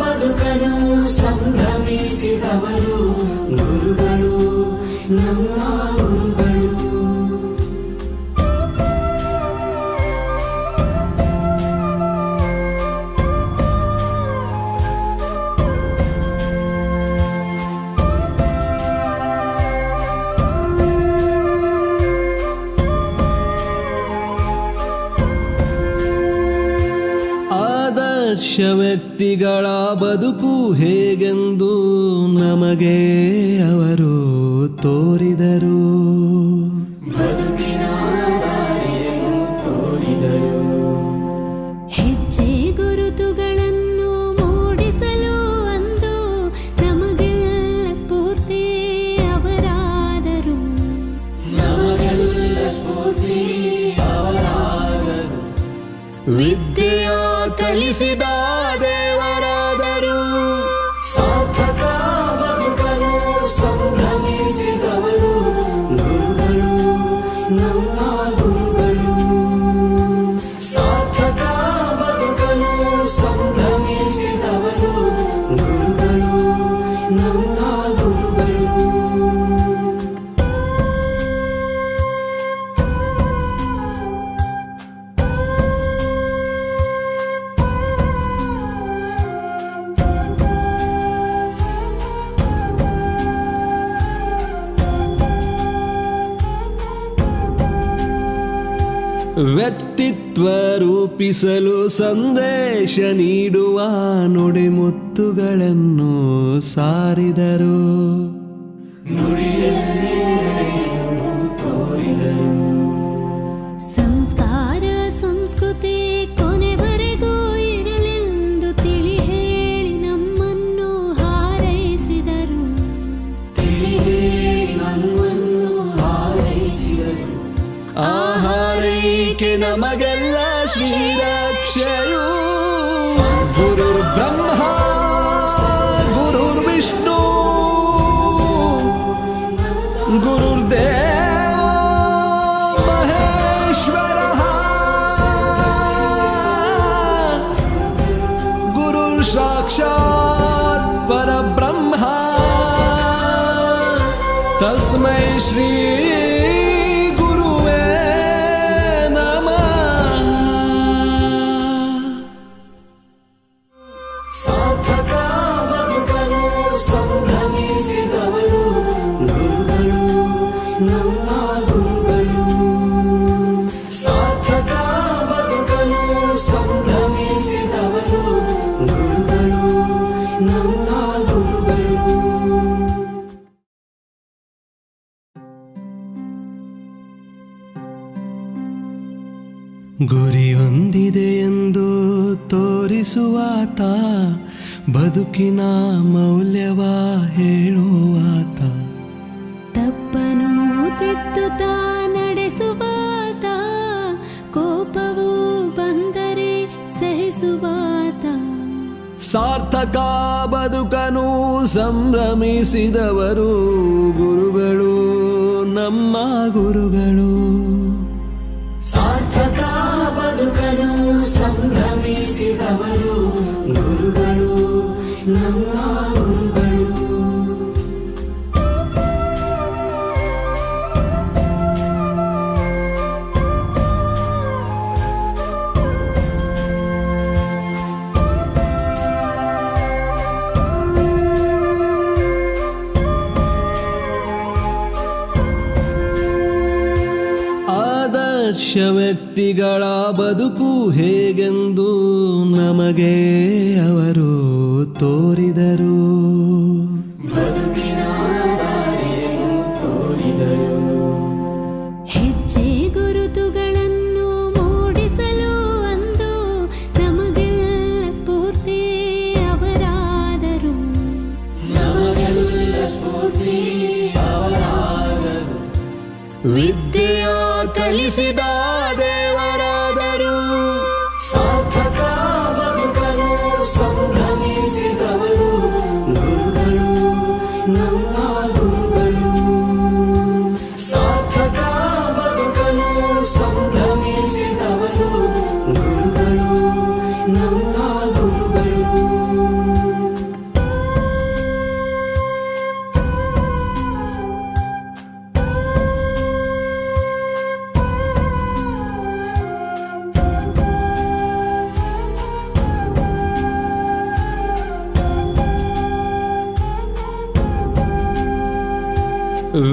ಬದುಕಲು ಸಂಭ್ರಮಿಸಿದವರು ಗುರುಗಳು, ನಮ್ಮ ಗುರುಗಳು. ಆದರ್ಶ ವ್ಯಕ್ತಿಗಳ ಬದುಕು ಹೇಗೆಂದು ನಮಗೆ ಅವರು ತೋರಿದರು. ಬದುಕಿನ ದಾರಿಯನ್ನು ತೋರಿದರು. ಹೆಜ್ಜೆ ಗುರುತುಗಳನ್ನು ಮೂಡಿಸಲು ಅಂದು ನಮಗೆಲ್ಲ ಸ್ಫೂರ್ತಿ ಅವರಾದರು. ನಮಗೆಲ್ಲ ಸ್ಫೂರ್ತಿ ಅವರಾದರು. ವಿದ್ಯೆಯ ಕಲಿಸಿದ ದೇವರಾದರು. ಸಾರ್ಥಕ ಬದುಕಲು ಸಂಭ್ರಮಿಸಿದವರು ಗುರುಗಳು, ನಮ್ಮ ಗುರುಗಳು. ಸಾರ್ಥಕ ಬದುಕಲು ಸಂಭ್ರಮಿಸಿದವರು ಗುರುಗಳು, ನಮ್ಮ ಗುರುಗಳು. ವ್ಯಕ್ತಿತ್ವ ರೂಪಿಸಲು ಸಂದೇಶ ನೀಡುವ ನುಡಿಮುತ್ತುಗಳನ್ನು ಸಾರಿದರು. ನುಡಿಯಲ್ಲಿ ನಡೆಯನ್ನು ತೋರಿದರು. ಸಂಸ್ಕಾರ ಸಂಸ್ಕೃತಿ ಕೊನೆವರೆಗೂ ಇರಲೆಂದು ತಿಳಿ ಹೇಳಿ ನಮ್ಮನ್ನು ಹಾರೈಸಿದರು. ತಿಳಿ ಹೇಳಿ ನಮ್ಮನ್ನು ಹಾರೈಸಿದರು. ಆಹಾರೈಕೆ ನಮಗೆಲ್ಲ ಶ್ರೀರಕ್ಷೆಯು. ಗುರುರ್ ಬ್ರಹ್ಮ ಗುರುರ್ ವಿಷ್ಣು ತಸ್ಮೈ ಶ್ರೀ ಗುರುವೇ ನಮಃ. ಸಾರ್ಥಕ ಬದುಕಲು ಸಂಭ್ರಮಿಸಿದವರು ಗುರುಗಳು, ನಮ್ಮ ಗುರುಗಳು. ಸಾರ್ಥಕ ಬದುಕಲು ಸಂಭ್ರಮಿಸಿದವರು ಗುರುಗಳು, ನಮ್ಮ ಗುರುಗಳು. ಗುರಿ ಹೊಂದಿದೆ ಎಂದು ತೋರಿಸುವಾತ, ಬದುಕಿನ ಮೌಲ್ಯವ ಹೇಳುವಾತ. ತಪ್ಪನು ತಿದ್ದುತ್ತಾ ನಡೆಸುವಾತ, ಕೋಪವು ಬಂದರೆ ಸಹಿಸುವಾತ. ಸಾರ್ಥಕ ಬದುಕನು ಸಂಭ್ರಮಿಸಿದವರು ಗುರುಗಳು, ನಮ್ಮ ಗುರುಗಳು. ಸಾರ್ಥಕ ಬದುಕಲು ಸಂಭ್ರಮಿಸಿದವರು ಗುರುಗಳು, ನಮ್ಮ ಗುರುಗಳು. ಆದರ್ಶ ವ್ಯಕ್ತಿಗಳ ಬದುಕು ಹೇಗೆಂದು ನಮಗೆ ಅವರು ತೋರಿದರು. ಬದುಕಿನ ದಾರಿಯನ್ನು ತೋರಿದರು. ಹೆಜ್ಜೆ ಗುರುತುಗಳನ್ನು ಮೂಡಿಸಲು ಅಂದು ನಮಗೆಲ್ಲ ಸ್ಫೂರ್ತಿ ಅವರಾದರು. ನಮಗೆಲ್ಲ ಸ್ಫೂರ್ತಿ ಅವರಾದರು. ವಿದ್ಯೆಯ ಕಲಿಸಿದ ದೇವರಾದರು. ಸಾರ್ಥಕ ಬದುಕಲು ಸಂಭ್ರಮಿಸಿದವರು ಗುರುಗಳು, ನಮ್ಮ ಗುರುಗಳು. ಸಾರ್ಥಕ ಬದುಕಲು ಸಂಭ್ರಮಿಸಿದವರು ಗುರುಗಳು, ನಮ್ಮ ಗುರುಗಳು.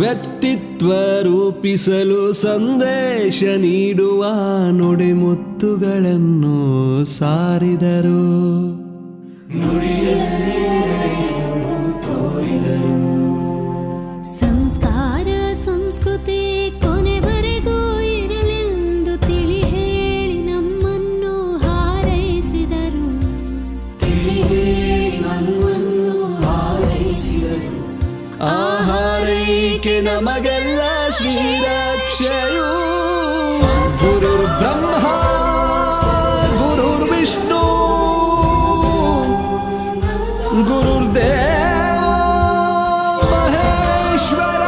ವ್ಯಕ್ತಿತ್ವ ರೂಪಿಸಲು ಸಂದೇಶ ನೀಡುವ ನುಡಿಮುತ್ತುಗಳನ್ನು ಸಾರಿದರು. ನುಡಿಯಲ್ಲಿ ನಡೆಯನ್ನು ತೋರಿದರು. ಸಂಸ್ಕಾರ ಸಂಸ್ಕೃತಿ ಕೊನೆವರೆಗೂ ಇರಲೆಂದು ತಿಳಿ ಹೇಳಿ ನಮ್ಮನ್ನು ಹಾರೈಸಿದರು. ತಿಳಿ ಹೇಳಿ ನಮ್ಮನ್ನು ಹಾರೈಸಿದರು. ಆಹಾರೈಕೆ ನಮಗೆಲ್ಲ ಶ್ರೀರಕ್ಷೆಯು. ಗುರುರ್ ಬ್ರಹ್ಮ ಗುರುರ್ ವಿಷ್ಣು ಗುರುರ್ದೇವ ಮಹೇಶ್ವರ.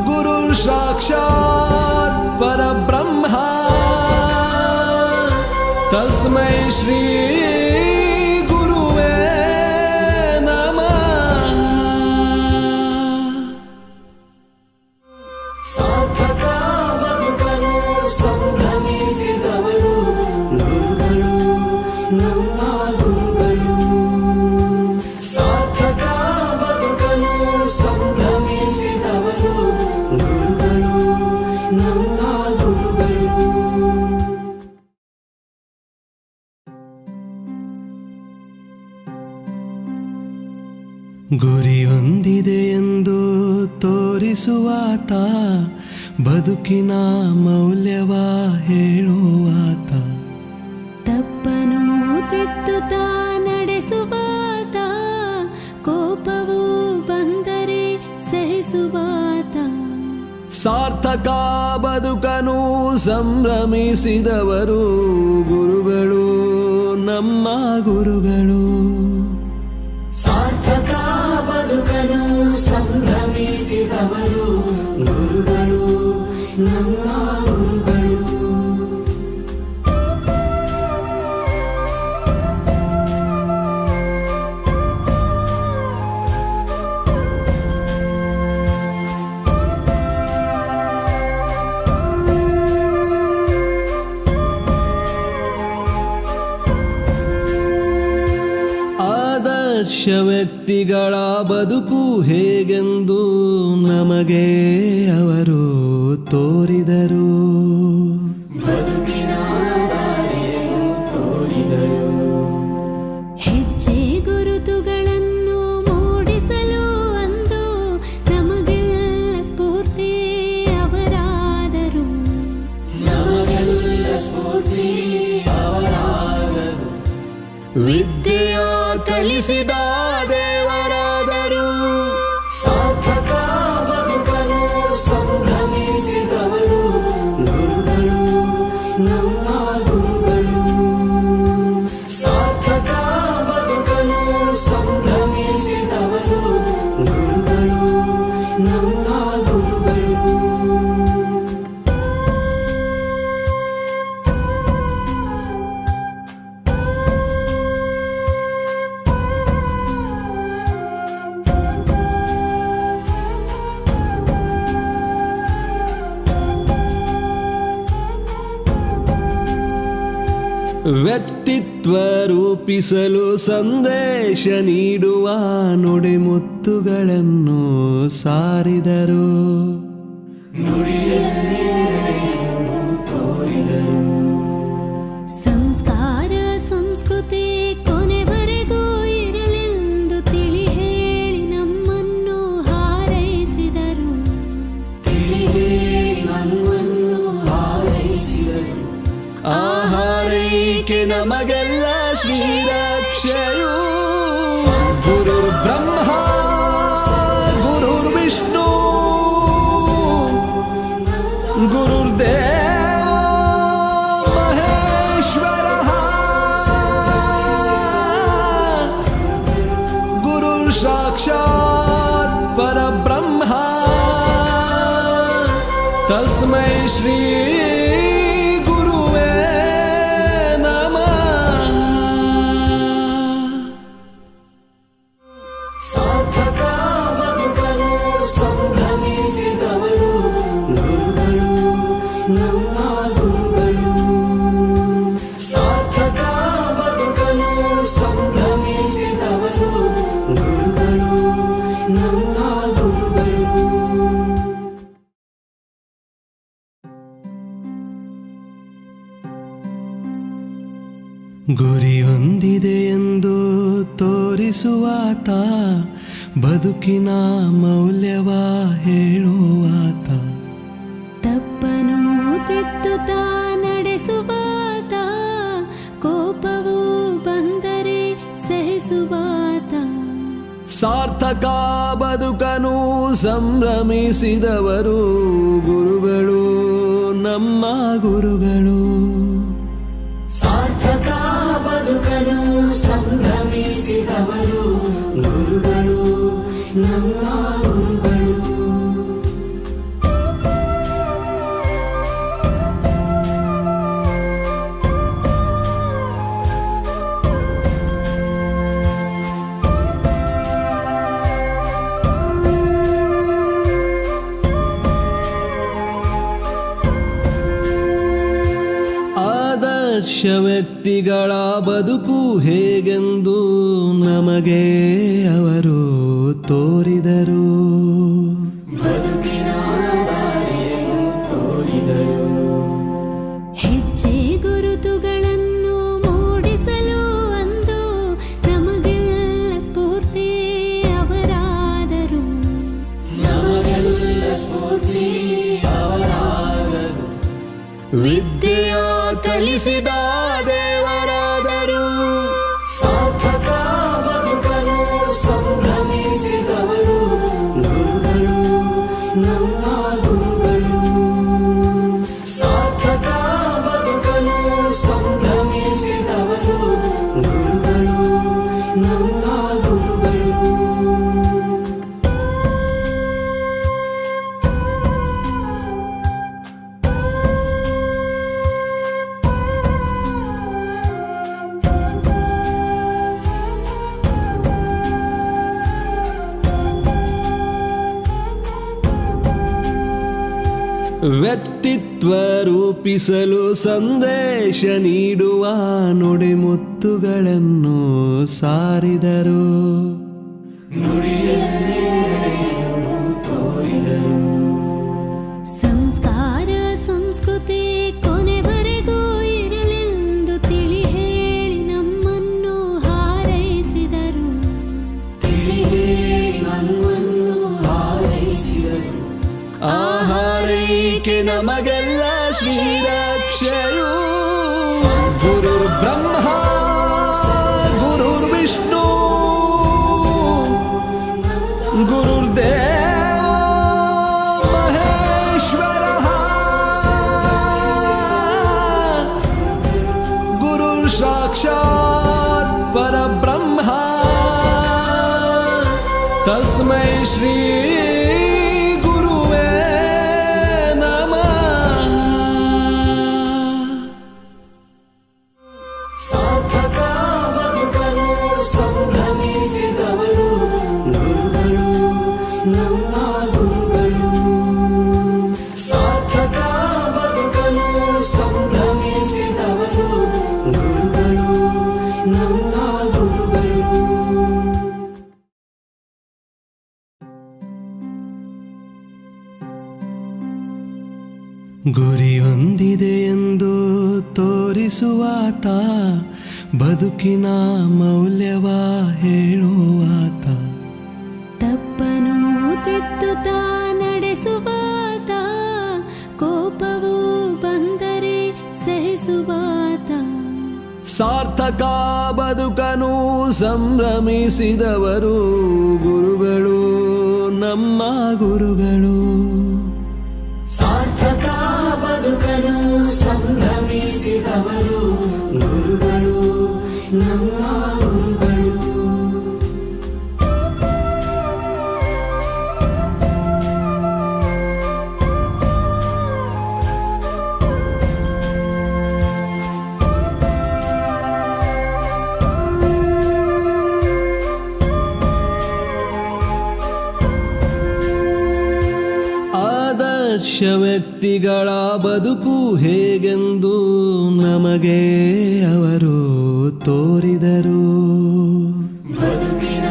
ಗುರುರ್ ಸಾಕ್ಷಾತ್ ಪರಬ್ರಹ್ಮ. ತಸ್ಮೈ ಶ್ರೀ ಗುರುವೇ ನಮಃ. ಸಾರ್ಥಕ ಬದುಕಲು ಸಂಭ್ರಮಿಸಿದವರು ಗುರುಗಳು, ನಮ್ಮ ಗುರುಗಳು. ಸಾರ್ಥಕ ಬದುಕಲು ಸಂಭ್ರಮಿಸಿದವರು ಗುರುಗಳು, ನಮ್ಮ ಗುರುಗಳು. ಗುರಿ ಹೊಂದಿದೆ ಎಂದು ತೋರಿಸುವಾತ, ಬದುಕಿನ ಮೌಲ್ಯವ ಹೇಳುವಾತ. ತಪ್ಪನು ತಿದ್ದುತ್ತಾ ನಡೆಸುವಾತ, ಕೋಪವು ಬಂದರೆ ಸಹಿಸುವಾತ. ಸಾರ್ಥಕ ಬದುಕನು ಸಂಭ್ರಮಿಸಿದವರು ಗುರುಗಳು, ನಮ್ಮ ಗುರುಗಳು. ಸಾರ್ಥಕ ಬದುಕಲು ಸಂಭ್ರಮಿಸಿದವರು ಗುರುಗಳು, ನಮ್ಮ ಗುರುಗಳು. ಆದರ್ಶ ವ್ಯಕ್ತಿಗಳ ಬದುಕು ಹೇಗೆಂದು ನಮಗೆ ಅವರು ತೋರಿದರು. ಬದುಕಿನ ದಾರಿಯನ್ನು ತೋರಿದರು. ಹೆಜ್ಜೆ ಗುರುತುಗಳನ್ನು ಮೂಡಿಸಲು ಅಂದು ನಮಗೆಲ್ಲ ಸ್ಫೂರ್ತಿ ಅವರಾದರು. ನಮಗೆಲ್ಲ ಸ್ಫೂರ್ತಿ ಅವರಾದರು. ವಿದ್ಯೆಯ ಕಲಿಸಿದ ದೇವರಾದರು. ಸಾರ್ಥಕ ಬದುಕಲು ಸಂಭ್ರಮಿಸಿದವರು ಗುರುಗಳು, ನಮ್ಮ ಗುರುಗಳು. ಸಾರ್ಥಕ ಬದುಕಲು ಸಂಭ್ರಮಿಸಿದವರು ಗುರುಗಳು, ನಮ್ಮ ಗುರುಗಳು. ವ್ಯಕ್ತಿತ್ವ ರೂಪಿಸಲು ಸಂದೇಶ ನೀಡುವ ನುಡಿಮುತ್ತುಗಳನ್ನು ಸಾರಿದರು. ನುಡಿಯಲ್ಲಿ ನಡೆಯನ್ನು ತೋರಿದರು. ಸಂಸ್ಕಾರ ಸಂಸ್ಕೃತಿ ಕೊನೆವರೆಗೂ ಇರಲೆಂದು ತಿಳಿ ಹೇಳಿ ನಮ್ಮನ್ನು ಹಾರೈಸಿದರು. ತಿಳಿ ಹೇಳಿ ನಮ್ಮನ್ನು ಹಾರೈಸಿದರು. ಆ ಹಾರೈಕೆ ನಮಗೆಲ್ಲ ಶ್ರೀರಕ್ಷೆಯು. ಗುರುರ್ ಬ್ರಹ್ಮ ಗುರುರ್ ವಿಷ್ಣು ಗುರುರ್ದೇವ ಮಹೇಶ್ವರ ಗುರುರ್ ಸಾಕ್ಷಾತ್ ಪರಬ್ರಹ್ಮ ತಸ್ಮೈ ಶ್ರೀ ಗುರುವೇ ನಮಃ. ಸಾರ್ಥಕ ಬದುಕಲು ಸಂಭ್ರಮಿಸಿದವರು ಗುರುಗಳು, ನಮ್ಮ ಗುರುಗಳು. ಸಾರ್ಥಕ ಬದುಕಲು ಸಂಭ್ರಮಿಸಿದವರು ಗುರುಗಳು, ನಮ್ಮ ಗುರುಗಳು. ಗುರಿ ಹೊಂದಿದೆ ಎಂದು ತೋರಿಸುವಾತ, ಬದುಕಿನ ಮೌಲ್ಯವ ಹೇಳುವಾತ. ತಪ್ಪನು ತಿದ್ದುತ್ತಾ ನಡೆಸುವಾತ, ಕೋಪವು ಬಂದರೆ ಸಹಿಸುವಾತ. ಸಾರ್ಥಕ ಬದುಕನು ಸಂಭ್ರಮಿಸಿದವರು ಗುರುಗಳು, ನಮ್ಮ ಗುರುಗಳು. ಸಾರ್ಥಕ ಬದುಕಲು ಸಂಭ್ರಮಿಸಿದವರು ಗುರುಗಳು, ನಮ್ಮ ಗುರುಗಳು. ಆದರ್ಶ ವ್ಯಕ್ತಿಗಳ ಬದುಕು ಹೇಗೆಂದು ನಮಗೆ ಅವರು ತೋರಿದರು. ಬದುಕಿನ ದಾರಿಯನ್ನು ತೋರಿದರು. ಹೆಜ್ಜೆ ಗುರುತುಗಳನ್ನು ಮೂಡಿಸಲು ಅಂದು ನಮಗೆಲ್ಲ ಸ್ಫೂರ್ತಿ ಅವರಾದರು. ನಮಗೆಲ್ಲ ಸ್ಫೂರ್ತಿ ಅವರಾದರು. ವಿದ್ಯೆಯ ಕಲಿಸಿದ ದೇವರಾದರು. ಸಾರ್ಥಕ ಬದುಕಲು ಸಂಭ್ರಮಿಸಿದವರು ಗುರುಗಳು, ನಮ್ಮ ಗುರುಗಳು. ಸಾರ್ಥಕ ಬದುಕಲು ಸಂಭ್ರಮಿಸಿದವರು ಗುರುಗಳು, ನಮ್ಮ ಗುರುಗಳು. ವ್ಯಕ್ತಿತ್ವ ರೂಪಿಸಲು ಸಂದೇಶ ನೀಡುವ ನುಡಿಮುತ್ತುಗಳನ್ನು ಸಾರಿದರು. ಸಂಸ್ಕಾರ ಸಂಸ್ಕೃತಿ ಕೊನೆವರೆಗೂ ಇರಲೆಂದು ತಿಳಿ ಹೇಳಿ ನಮ್ಮನ್ನು ಹಾರೈಸಿದರು. ಆ ಹಾರೈಕೆ ನಮಗೆಲ್ಲ ಶ್ರೀರಕ್ಷೆಯು. ಗುರು ಬ್ರಹ್ಮ ಗುರು ವಿಷ್ಣು ಗುರುರ್ದೇವ ಮಹೇಶ್ವರ ಗುರುರ್ ಸಾಕ್ಷಾತ್ ಪರಬ್ರಹ್ಮ ತಸ್ಮೈ ಶ್ರೀ ಗುರುವೇ ನಮಃ. ಸಾರ್ಥಕ ಬದುಕಲು ಸಂಭ್ರಮಿಸಿದವರು ಗುರುಗಳು, ನಮ್ಮ ಗುರುಗಳು. ಸಾರ್ಥಕ ಬದುಕಲು ಸಂಭ್ರಮಿಸಿದವರು ಗುರುಗಳು, ನಮ್ಮ ಗುರುಗಳು. ಗುರಿ ಹೊಂದಿದೆ ಎಂದು ತೋರಿಸುವಾತ, ಬದುಕಿನ ಮೌಲ್ಯವ ಹೇಳುವಾತ. ತಪ್ಪನು ತಿದ್ದುತ್ತಾ ನಡೆಸುವಾತ, ಕೋಪವು ಬಂದರೆ ಸಹಿಸುವಾತ. ಸಾರ್ಥಕ ಬದುಕನು ಸಂಭ್ರಮಿಸಿದವರು ಗುರುಗಳು, ನಮ್ಮ ಗುರುಗಳು. ಸಾರ್ಥಕ ಬದುಕಲು ಸಂಭ್ರಮಿಸಿದವರು ಗುರುಗಳು, ನಮ್ಮ ಗುರುಗಳು. ಆದರ್ಶ ವ್ಯಕ್ತಿಗಳ ಬದುಕು ಹೇಗೆಂದು ನಮಗೆ ಅವರು ತೋರಿದರು. ಬದುಕಿನ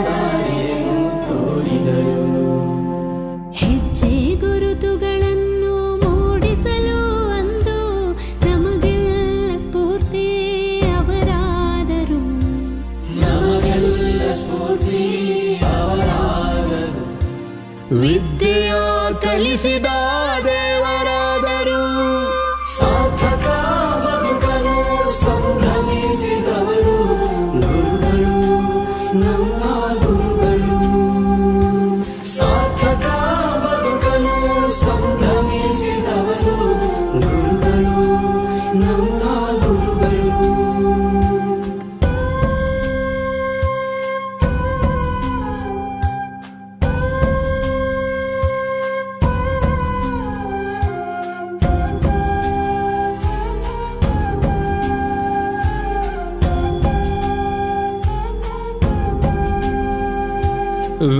ದಾರಿಯನ್ನು ತೋರಿದರು. ಹೆಜ್ಜೆ ಗುರುತುಗಳನ್ನು ಮೂಡಿಸಲು ಅಂದು ನಮಗೆಲ್ಲ ಸ್ಫೂರ್ತಿ ಅವರಾದರು. ನಮಗೆಲ್ಲ ಸ್ಫೂರ್ತಿ ಅವರಾದರು. ವಿದ್ಯೆಯ ಕಲಿಸಿದ ದೇವರಾದರು. ಸಾರ್ಥಕ ಬದುಕಲು ಸಂಭ್ರಮಿಸಿದವರು ಗುರುಗಳು, ನಮ್ಮ ಗುರುಗಳು. ಸಾರ್ಥಕ ಬದುಕಲು ಸಂಭ್ರಮಿಸಿದವರು ಗುರುಗಳು, ನಮ್ಮ ಗುರುಗಳು.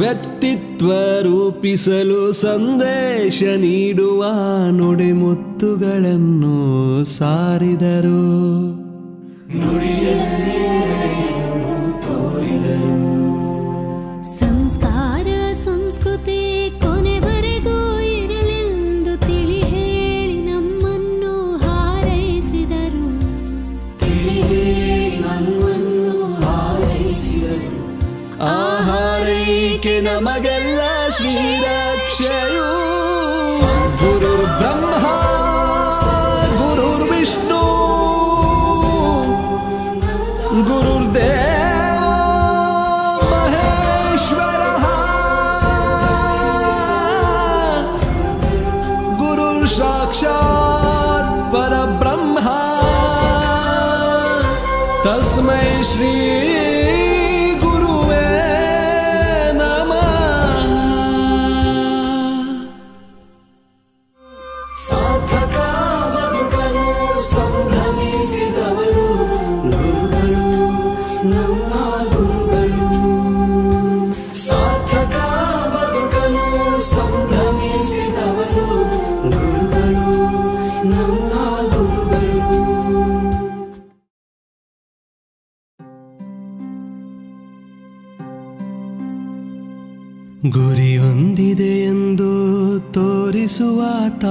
ವ್ಯಕ್ತಿತ್ವ ರೂಪಿಸಲು ಸಂದೇಶ ನೀಡುವ ನುಡಿಮುತ್ತುಗಳನ್ನು ಸಾರಿದರು. ಸಂಸ್ಕಾರ ಸಂಸ್ಕೃತಿ ಕೊನೆವರೆಗೂ ಇರಲೆಂದು ತಿಳಿ ಹೇಳಿ ನಮ್ಮನ್ನು ಹಾರೈಸಿದರು. ಆ ಹಾರೈಕೆ ನಮಗೆಲ್ಲ ಶ್ರೀರಕ್ಷೆಯು. ಗುರು ಬ್ರಹ್ಮ ಗುರು ವಿಷ್ಣು ಗುರುರ್ದೇವ ಮಹೇಶ್ವರ ಗುರುರ್ ಸಾಕ್ಷಾತ್ ಪರಬ್ರಹ್ಮ ತಸ್ಮೈ ಶ್ರೀ ಗುರುವೇ ನಮಃ. ಸಾರ್ಥಕ ಬದುಕಲು ಸಂಭ್ರಮಿಸಿದವರು ಗುರುಗಳು, ನಮ್ಮ ಗುರುಗಳು. ಸಾರ್ಥಕ ಬದುಕಲು ಸಂಭ್ರಮಿಸಿದವರು ಗುರು ಗುರಿ ಹೊಂದಿದೆ ಎಂದು ತೋರಿಸುವಾತ,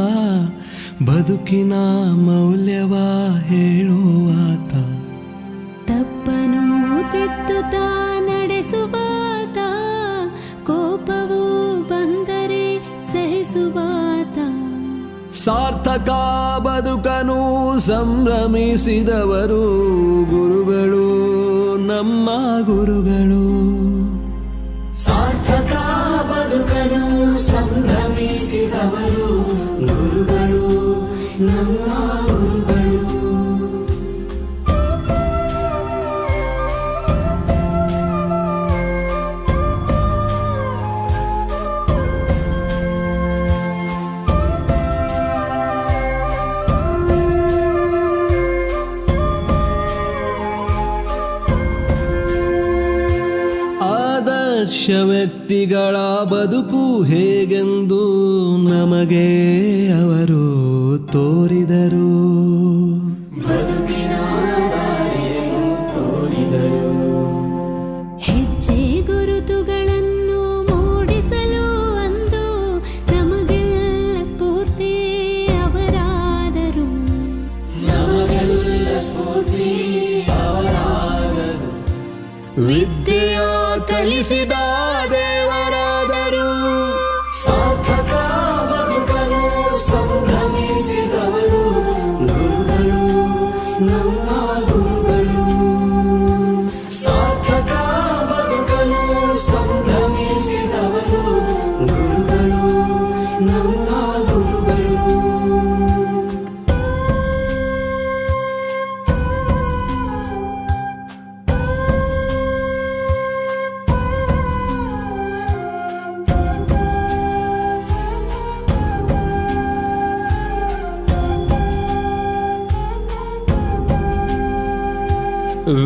ಬದುಕಿನ ಮೌಲ್ಯವ ಹೇಳುವಾತ. ತಪ್ಪನು ತಿದ್ದುತ್ತಾ ನಡೆಸುವಾತ, ಕೋಪವು ಬಂದರೆ ಸಹಿಸುವಾತ. ಸಾರ್ಥಕ ಬದುಕನು ಸಂಭ್ರಮಿಸಿದವರು ಗುರುಗಳು, ನಮ್ಮ ಗುರುಗಳು. ಸಾರ್ಥಕ ಬದುಕನು ಸಂಭ್ರಮಿಸಿದವರು ಗುರುಗಳು, ನಮ್ಮ ಗುರುಗಳು. ಆದರ್ಶ ವ್ಯಕ್ತಿಗಳ ಬದುಕು ಹೇಗೆಂದು ನಮಗೆ ಅವರು ತೋರಿದರು. ಬದುಕಿನ ದಾರಿಯನ್ನು ತೋರಿದರು. ಹೆಜ್ಜೆ ಗುರುತುಗಳನ್ನು ಮೂಡಿಸಲು ಅಂದು ನಮಗೆಲ್ಲ ಸ್ಫೂರ್ತಿ ಅವರಾದರು. ನಮಗೆಲ್ಲ ಸ್ಫೂರ್ತಿ ಅವರಾದರು. ವಿದ್ಯೆಯ ಕಲಿಸಿದ ದೇವರಾದರು. ಸಾರ್ಥಕ ಬದುಕನು ಸಂಭ್ರಮಿಸಿದವರು ಗುರುಗಳು, ನಮ್ಮ ಗುರುಗಳು. ಸಾರ್ಥಕ ಬದುಕನು ಸಂಭ್ರಮಿಸಿದವರು ಗುರುಗಳು, ನಮ್ಮ ಗುರುಗಳು.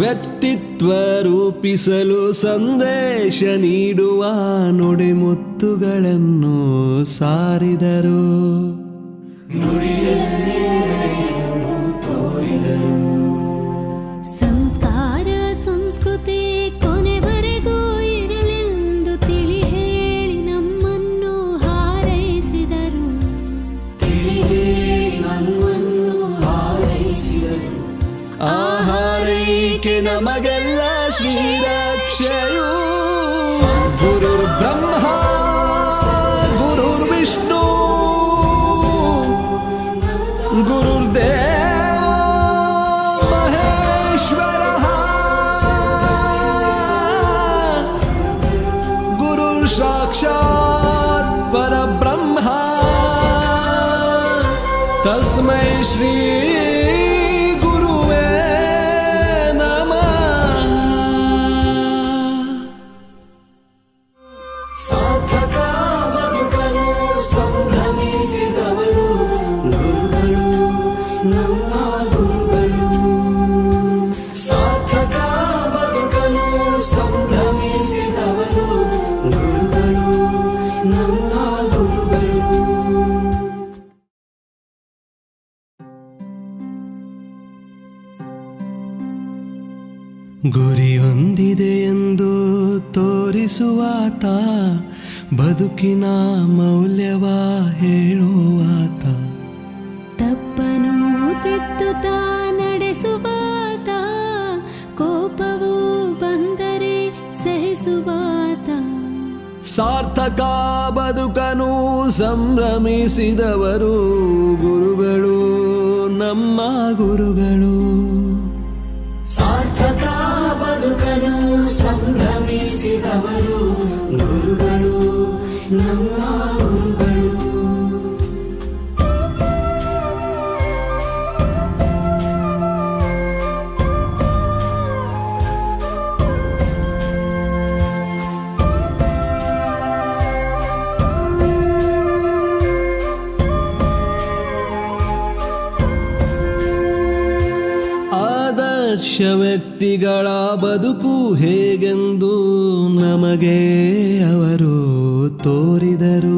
ವ್ಯಕ್ತಿತ್ವ ರೂಪಿಸಲು ಸಂದೇಶ ನೀಡುವ ನುಡಿಮುತ್ತುಗಳನ್ನು ಸಾರಿದರು. ನುಡಿಯಲ್ಲಿ ನಡೆಯನ್ನು ತೋರಿದರು. ಸಂಸ್ಕಾರ ಸಂಸ್ಕೃತಿ ಕೊನೆವರೆಗೂ ಇರಲೆಂದು ತಿಳಿ ಹೇಳಿ ನಮ್ಮನ್ನು ಹಾರೈಸಿದರು. ತಿಳಿ ಹೇಳಿ ನಮ್ಮನ್ನು ಹಾರೈಸಿದರು. ಆಹಾರೈಕೆ ನಮಗೆಲ್ಲ ಶ್ರೀರಕ್ಷೆಯು. ಗುರುರ್ ಬ್ರಹ್ಮ ಗುರುರ್ ವಿಷ್ಣು ಗುರುರ್ದೇವ ಮಹೇಶ್ವರ. ಗುರುರ್ ಸಾಕ್ಷಾತ್ ಪರಬ್ರಹ್ಮ ತಸ್ಮೈ ಶ್ರೀ ಗುರುವೇ ನಮಃ. ಸಾರ್ಥಕ ಬದುಕನು ಸಂಭ್ರಮಿಸಿದವರು ಗುರುಗಳು, ನಮ್ಮ ಗುರುಗಳು. ಸಾರ್ಥಕ ಬದುಕನು ಸಂಭ್ರಮಿಸಿದವರು ಗುರುಗಳು, ನಮ್ಮ ಗುರುಗಳು. ಗುರಿ ಹೊಂದಿದೆ ಎಂದು ತೋರಿಸುವಾತ, ಬದುಕಿನ ಮೌಲ್ಯವ ಹೇಳುವಾತ. ತಪ್ಪನು ತಿದ್ದುತ್ತಾ ನಡೆಸುವಾತ, ಕೋಪವು ಬಂದರೆ ಸಹಿಸುವಾತ. ಸಾರ್ಥಕ ಬದುಕನು ಸಂಭ್ರಮಿಸಿದವರು ಗುರುಗಳು, ನಮ್ಮ ಗುರುಗಳು. ಸಾರ್ಥಕ ಬದುಕನು ಸಂಭ್ರಮಿಸಿದವರು ಗುರುಗಳು, ನಮ್ಮ ಗುರುಗಳು. ಆದರ್ಶ ವ್ಯಕ್ತಿಗಳ ಬದುಕು ಹೇಗೆಂದು ನಮಗೆ ಅವರು ತೋರಿದರು.